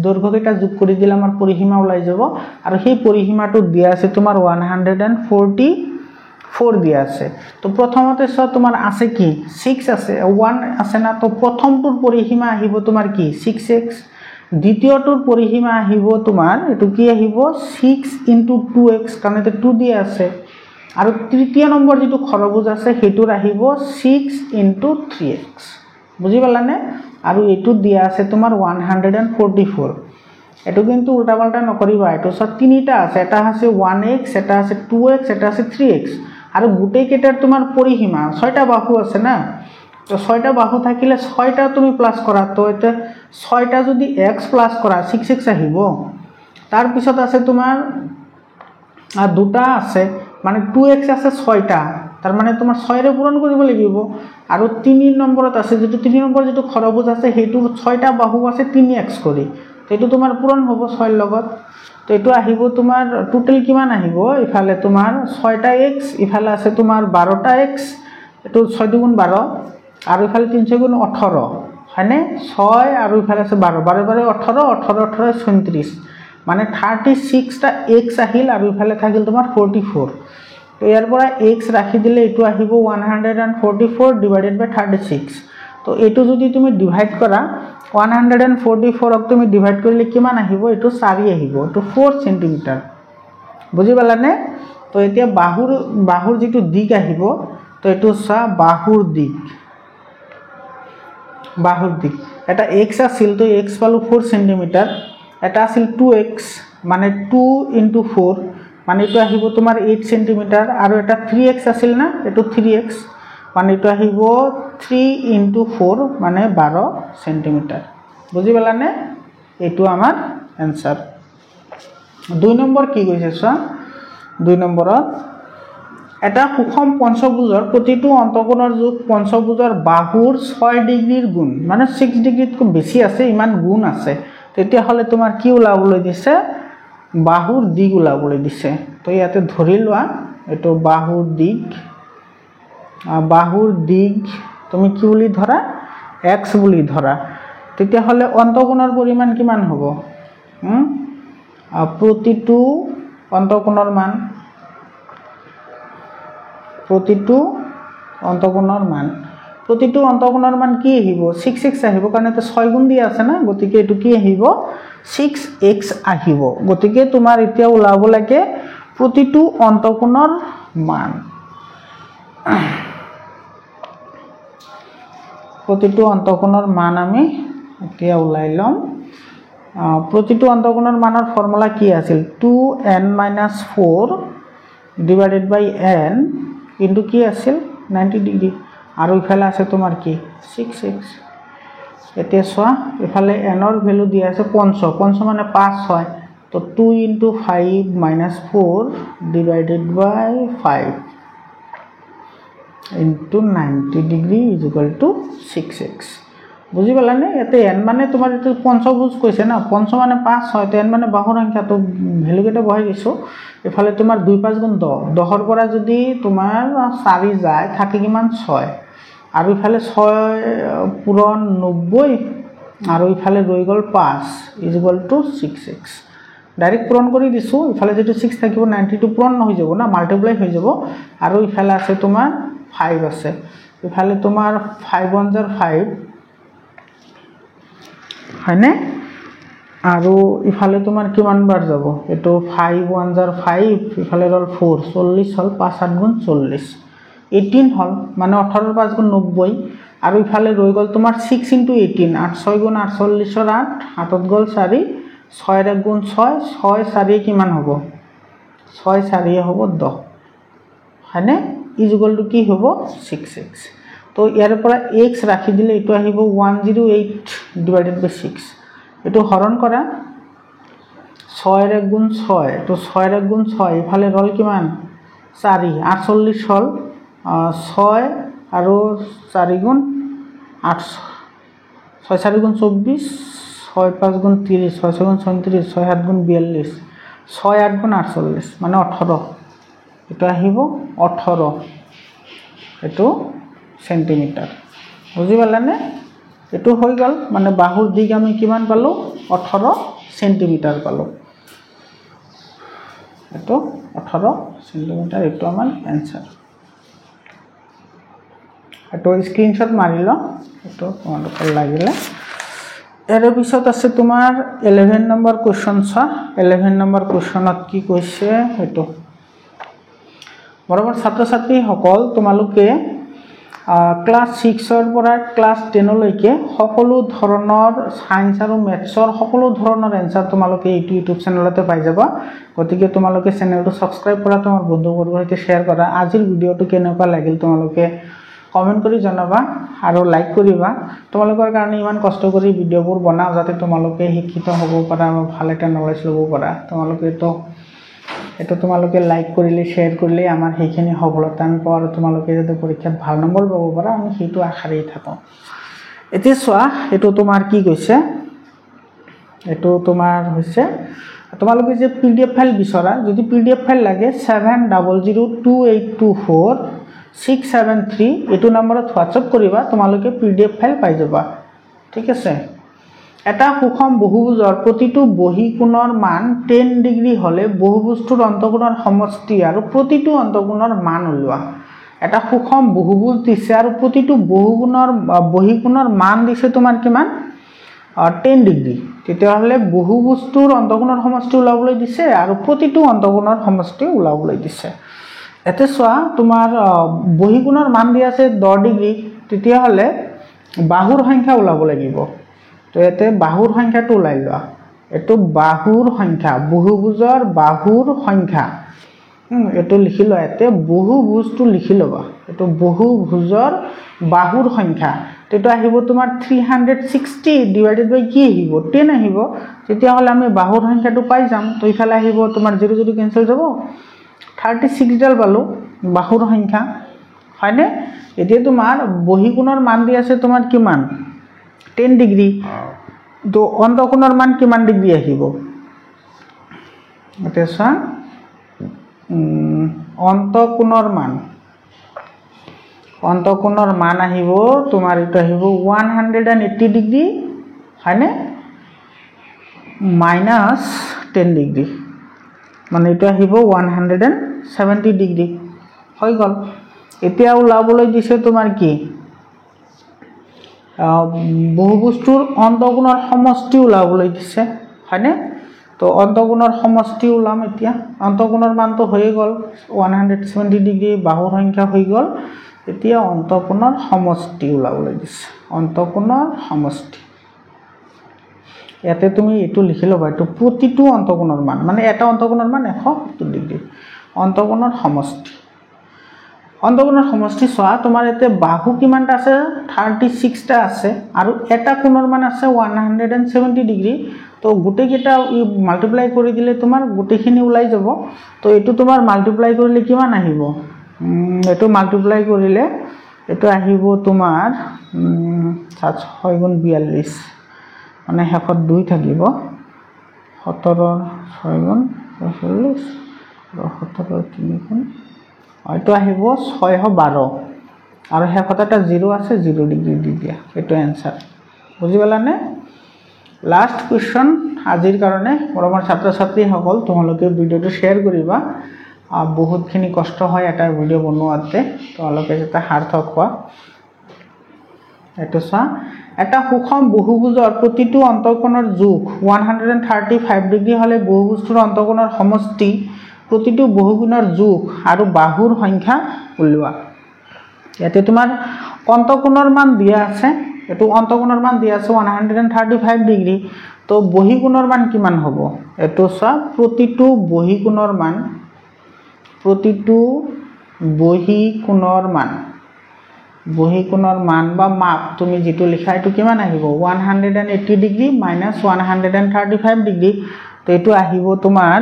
দৈৰ্ঘ্য কেইটা যোগ কৰি দিলে আমাৰ পৰিসীমা ওলাই যাব আৰু সেই পৰিসীমাটো দিয়া আছে তোমাৰ 144 দিয়া আছে তো প্ৰথমতে চোৱা তোমাৰ আছে কি 6 আছে 1 আছে না তো প্ৰথমটোৰ পৰিসীমা আহিব তোমাৰ কি 6x দ্বিতীয়টোৰ পৰিসীমা আহিব তোমাৰ এটো কি আহিব 6 * 2x কাৰণ এতে 2 দিয়া আছে আৰু তৃতীয় নম্বৰ যেটো খৰভুজ আছে হেতুৰ আহিব 6 * 3x বুজি পালানে আৰু এটো দিয়া আছে তোমাৰ 144 এটো কিন্তু উল্টা পাল্টা নকৰিবা এটো সব তিনিটা আছে এটা আছে 1x এটা আছে 2x এটা আছে 3x আৰু গুটেই কেটাৰ তোমাৰ পৰিসীমা 6টা বাহু আছে না তো 6টা বাহু থাকিলে 6টা তুমি প্লাস কৰা তো এটা 6টা যদি x প্লাস কৰা 6x আহিব তাৰ পিছত আছে তোমাৰ দুটা আছে মানে 2x আছে 6টা তাৰ মানে তোমাৰ 6 ৰে পূৰণ কৰিব লাগিব আৰু 3 নম্বৰত আছে যেটো 3 নম্বৰ যেটো খৰভুজ আছে হেতু 6টা বাহু আছে 3x কৰি তো এটো তোমাৰ পূৰণ হ'ব 6 ৰ লগত তো এটো আহিব তোমাৰ টোটাল কিমান আহিব ইফালে তোমাৰ 6টা x ইফালে আছে তোমাৰ 12টা x এটো 6 * 2 = 12 আৰু ইফালে 3 * 6 = 18 হয়নে 6 আৰু ইফালে আছে 12 12 12 18 18 18 36 মানে 36টা x আহিল আৰু ইফালে থাকিল তোমাৰ 44 তো ইয়াৰ পৰা x ৰাখি দিলে এটো আহিব 144 / 36 তো এটো যদি তুমি ডিভাইড কৰা 144 ক তুমি ডিভাইড কৰিলে কিমান আহিব এটো 4 আহিব এটো 4 cm বুজি পালানে তো এতিয়া বাহুৰ যেটো দিক আহিব তো এটো সা বাহুৰ দিক এটা x আছিল তো x পালো 4 cm এটা আছিল 2x মানে 2 * 4 মানে এটো আহিব তোমাৰ 8 cm আৰু এটা 3x আছিল না এটো 3x মানে এটো আহিব 3 * 4 মানে 12 cm বুজি পালানে এটো আমাৰ आंसर 2 নম্বৰ কি কৈছে চোৱা 2 নম্বৰত এটা সুষম পঞ্চভুজৰ প্ৰতিটো অন্তকোণৰ যোগ পঞ্চভুজৰ বাহুৰ 6 ডিগ্ৰীৰ গুণ মানে 6 ডিগ্ৰীতকৈ বেছি আছে ইমান গুণ আছে তেতিয়া হলে তোমাৰ কি ওলাবলৈ দিছে বাহুৰ দিক ওলাবলৈ দিছে তো ইয়াতে ধৰি লোৱা এটো বাহুৰ দিক তুমি কি বুলি ধৰা x বুলি ধৰা তেতিয়া হলে অন্তকোণৰ পৰিমাণ কিমান হ'ব প্ৰতিটো অন্তকোণৰ মান কি আহিব 6x আহিব কাৰণ এতে 6 গুণ দিয়া আছে না গতিকে এটো কি আহিব 6x আহিব গতিকে তোমাৰ এতিয়া ওলাব লাগে প্ৰতিটো অন্তকোণৰ মান আমি এতিয়া ওলাই লম প্ৰতিটো অন্তকোণৰ মানৰ ফৰ্মুলা কি আছিল 2n - 4 / n কিন্তু কি আছিল 90 ডিগ্ৰী আৰু ইফালে আছে তোমাৰ কি 6x এতিয়া চোৱা ইফালে n ৰ ভ্যালু দিয়া আছে 5 মানে 5 হয় তো 2 * 5 - 4 / 5 into 90 degree = 6x বুজি পালানে এতে n মানে তোমাৰ এটো পঞ্চভুজ কৈছে না 5 মানে 5 হয় তো n মানে বাহুৰ সংখ্যা তো ভ্যালু কেটা বহাই দিছো এফালে তোমাৰ 2 5 গুণ 10 10 ৰ পৰা যদি তোমাৰ 4 যায় থাকে কিমান 6 আৰু ইফালে 6 পূৰণ 90 আৰু ইফালে ৰৈ গল 5 = 6x ডাইৰেক্ট পূৰণ কৰি দিছো ইফালে যেটো 6 থাকিব 92 পূৰণ হৈ যাব না মাল্টিপ্লাই হৈ যাব আৰু ইফালে আছে তোমাৰ 5 আছে ইফালে তোমাৰ 5 * 1 = 5 হয়নে আৰু ইফালে তোমাৰ কিমান বাৰ যাব এটো 5 * 1 = 5 ইফালে ৰল 4 40 হল 5 8 গুণ 40 18 হল মানে 18 ৰ 5 গুণ 90 আৰু ইফালে ৰৈ গল তোমাৰ 6 * 18 8 6 গুণ 48 ৰ 8 হাতত গল 4 6 ৰ 1 গুণ 6 6 4 কিমান হ'ব 6 4 হ'ব 10 হয়নে = কি হ'ব 6x তো ইয়াৰ পৰা x ৰাখি দিলে এটো আহিব 108 / 6 এটো হৰণ কৰা 6 ৰ 1 গুণ 6 তো 6 ৰ 1 গুণ 6 ইফালে ৰল কিমান 4 48 হল 6 আৰু 4 গুণ 8 6 4 গুণ 24 6 5 গুণ 30 6 6 গুণ 36 6 7 গুণ 42 6 8 গুণ 48 মানে 18 এটা আহিব 18 এটো সেন্টিমিটার বুঝি পালানে এটো হৈ গল মানে বাহুৰ দিক আমি কিমান পালো 18 সেন্টিমিটাৰ পালো এটো 18 সেন্টিমিটাৰ এটো আমাৰ आंसर এটো স্ক্ৰিনশট মাৰিলো এটো তোমালোকৰ লাগিলে এৰ পিছত আছে তোমাৰ 11 নম্বৰ কোৱেশ্চন ছা 11 নম্বৰ কোৱেশ্চনত কি কৈছে এটো বৰাবৰ ছাত্ৰ ছাত্ৰী সকল তোমালোকে ক্লাস 6 ৰ পৰা ক্লাস 10 লৈকে সকলো ধৰণৰ সায়েন্স আৰু ম্যাথছৰ সকলো ধৰণৰ এনসাৰ তোমালোকে এই ইউটিউব চেনেলতে পাই যাবা গতিকে তোমালোকে চেনেলটো সাবস্ক্ৰাইব কৰা তোমাৰ বন্ধুবৰ্গৰ সৈতে শেয়াৰ কৰা আজিৰ ভিডিওটো কেনেকুৱা লাগিল তোমালোকে কমেন্ট কৰি জনাবা আৰু লাইক কৰিবা তোমালোকৰ কাৰণে ইমান কষ্ট কৰি ভিডিওবোৰ বনাও যাতে তোমালোকে শিক্ষিত হ'ব পাৰা আৰু ভাল এটা নলেজ ল'ব পাৰা তোমালোকে তো এটো তোমালোকে লাইক কৰিলে শেয়াৰ কৰিলে আমাৰ হেখিনি সফলতা আমি পাওঁ আৰু তোমালোকে যদি পৰীক্ষাত ভাল নম্বৰ পাব পাৰা আমি হেতু আশাৰে থাকো এতে সোৱা এটো তোমাৰ কি কৈছে এটো তোমাৰ হৈছে তোমালোকে যে পিডিএফ ফাইল বিচৰা যদি পিডিএফ ফাইল লাগে 7002824673 এটো নম্বৰত হোৱাটসঅ্যাপ কৰিবা তোমালোকে পিডিএফ ফাইল পাই যাবা ঠিক আছে এটা সুষম বহুভুজৰ প্ৰতিটো বহিকোণৰ মান 10 ডিগ্ৰী হলে বহুভুজটোৰ অন্তকোণৰ সমষ্টি আৰু প্ৰতিটো অন্তকোণৰ মান উলিওৱা এটা সুষম বহুভুজ দিছে আৰু প্ৰতিটো বহিকোণৰ মান দিছে তোমাৰ কিমান 10 ডিগ্ৰী তেতিয়া হলে বহুভুজটোৰ অন্তকোণৰ সমষ্টি উলাবলৈ দিছে আৰু প্ৰতিটো অন্তকোণৰ সমষ্টি উলাবলৈ দিছে এতে সোৱা তোমাৰ বহিকোণৰ মান দি আছে 10 ডিগ্ৰী তেতিয়া হলে বাহুৰ সংখ্যা উলাব লাগিব তো এতে বাহুৰ সংখ্যাটো উলাই লোৱা এটো বাহুৰ সংখ্যা বহুভুজৰ বাহুৰ সংখ্যা এটো লিখি লোৱা এতে বহুভুজটো লিখি লবা এটো বহুভুজৰ বাহুৰ সংখ্যা তেটো আহিব তোমাৰ 360 ডিভাইডেড বাই কি আহিব 10 আহিব তেতিয়া হলে আমি বাহুৰ সংখ্যাটো পাই যাম তো ইফালে আহিব তোমাৰ 0 0 ক্যান্সেল যাব 36 ডাল পালো বাহুৰ সংখ্যা হয়নে এতিয়া তোমাৰ বহিকোণৰ মান দি আছে তোমাৰ কিমান 10 ডিগ্ৰী তো অন্তকোণৰ মান কিমান ডিগ্ৰী আহিব এতেছা অন্তকোণৰ মান আহিব তোমাৰ এটা আহিব 180 ডিগ্ৰী হয়নে মাইনাস 10 ডিগ্ৰী মানে এটা আহিব 170 ডিগ্ৰী হৈ গল এতিয়া উলাবলৈ দিছে তোমাৰ কি বহুভুজটোৰ অন্তকোণৰ সমষ্টি উলাবলৈ দিছে হয়নে তো অন্তকোণৰ সমষ্টি উলাম এতিয়া অন্তকোণৰ মানটো হৈ গল 170 ডিগ্ৰী বাহুৰ সংখ্যা হৈ গল এতিয়া অন্তকোণৰ সমষ্টি উলাবলৈ দিছে অন্তকোণৰ সমষ্টি ইয়াতে তুমি এটো লিখি লবা এটো প্ৰতিটো অন্তকোণৰ মান মানে এটা অন্তকোণৰ মান 170 ডিগ্ৰী অন্তকোণৰ সমষ্টি সোৱা তোমাৰ এতে বাহু কিমানটা আছে 36 টা আছে আৰু এটা কোণৰ মান আছে 170 ডিগ্ৰী তো গুটেকিটা মাল্টিপ্লাই কৰি দিলে তোমাৰ গুটেখিনি উলাই যাব তো এটো তোমাৰ মাল্টিপ্লাই কৰিলে কিমান আহিব এটো মাল্টিপ্লাই কৰিলে এটো আহিব তোমাৰ 6 গুণ 42 মানে হেকত 2 থাকিব 17 6 গুণ 40 আৰু 17 3 গুণ এটো আহিব 612 আৰু হেকত এটা 0 আছে 0 ডিগ্ৰী দি দিয়া এটো आंसर বুজি পালানে লাস্ট কোৱেশ্চন আজিৰ কাৰণে মৰমৰ ছাত্ৰ ছাত্ৰী সকল তোমালোকে ভিডিওটো শেয়াৰ কৰিবা বহুতখিনি কষ্ট হয় এটা ভিডিও বনোৱাতে তোমালোকে যেটা সাৰ্থক হোৱা এটো সা এটা সুষম বহুভুজৰ প্ৰতিটো অন্তকোণৰ যোগ 135 ডিগ্ৰী হলে বহুভুজটোৰ অন্তকোণৰ সমষ্টি প্ৰতিটো বহুগুণৰ যোগ আৰু বাহুৰ সংখ্যা উলিওৱা ইয়াতে তোমাৰ অন্তকোণৰ মান দিয়া আছে এটো অন্তকোণৰ মান দিয়া আছে 135 ডিগ্ৰী তো বহিকোণৰ মান কিমান হ'ব এটো সা প্ৰতিটো বহিকোণৰ মান বা মাপ তুমি যেটো লিখা এটো কিমান আহিব 180 ডিগ্ৰী মাইনাস 135 ডিগ্ৰী তো এটো আহিব তোমাৰ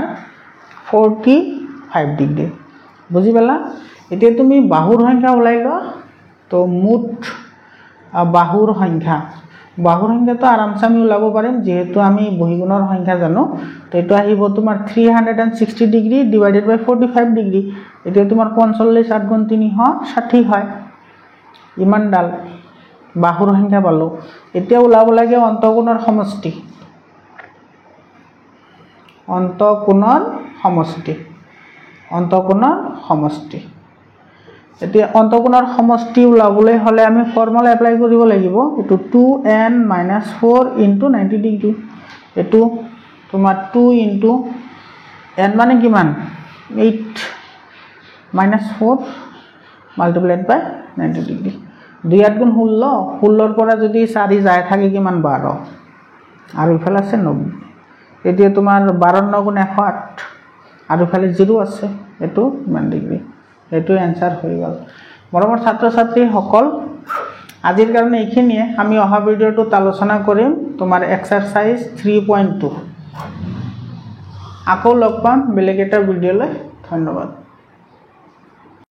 45 ডিগ্ৰী বুজি পালা এতিয়া তুমি বাহুৰ সংখ্যা উলাই লোৱা তো মুঠ বাহুৰ সংখ্যা বাহুৰ সংখ্যাটো আৰামছে আমি ওলাব পাৰিম যেহেতু আমি বহীগুণৰ সংখ্যা জানো তো এইটো আহিব তোমাৰ 360 ডিগ্ৰী ডিভাইডেড বাই 45 ডিগ্ৰী এতিয়া তোমাৰ 45 8 গুণ 360 হয় ইমানডাল বাহুৰ সংখ্যা পালো এতিয়া ওলাব লাগে অন্তঃকোণৰ সমষ্টি অন্তঃকোণৰ সমষ্টি এতিয়া অন্তঃকোণৰ সমষ্টি ওলাবলৈ হলে আমি ফৰ্মুলা এপ্লাই কৰিব লাগিব এটো 2n - 4 * 90 ডিগ্ৰী এটো তোমাৰ 2 * n মানে কিমান 8 - 4 মাল্টিপ্লাইড বাই 90 ডিগ্ৰী 2 8 গুণ 16 16 ৰ পৰা যদি 4 যায় থাকে কিমান 12 আৰু ইফালে আছে 90 এতিয়া তোমাৰ 12 9 গুণ 108 আৰু ইফালে 0 আছে এটো মান ডিগ্ৰী এটো आंसर হৈ গল মৰমৰ ছাত্ৰ ছাত্ৰী সকল আজিৰ কাৰণে এইখিনিয়ে আমি অহা ভিডিওটোত আলোচনা কৰিম তোমাৰ এক্সাৰসাইজ 3.2 আকৌ লগ পাম বেলেগ এটা ভিডিওলৈ ধন্যবাদ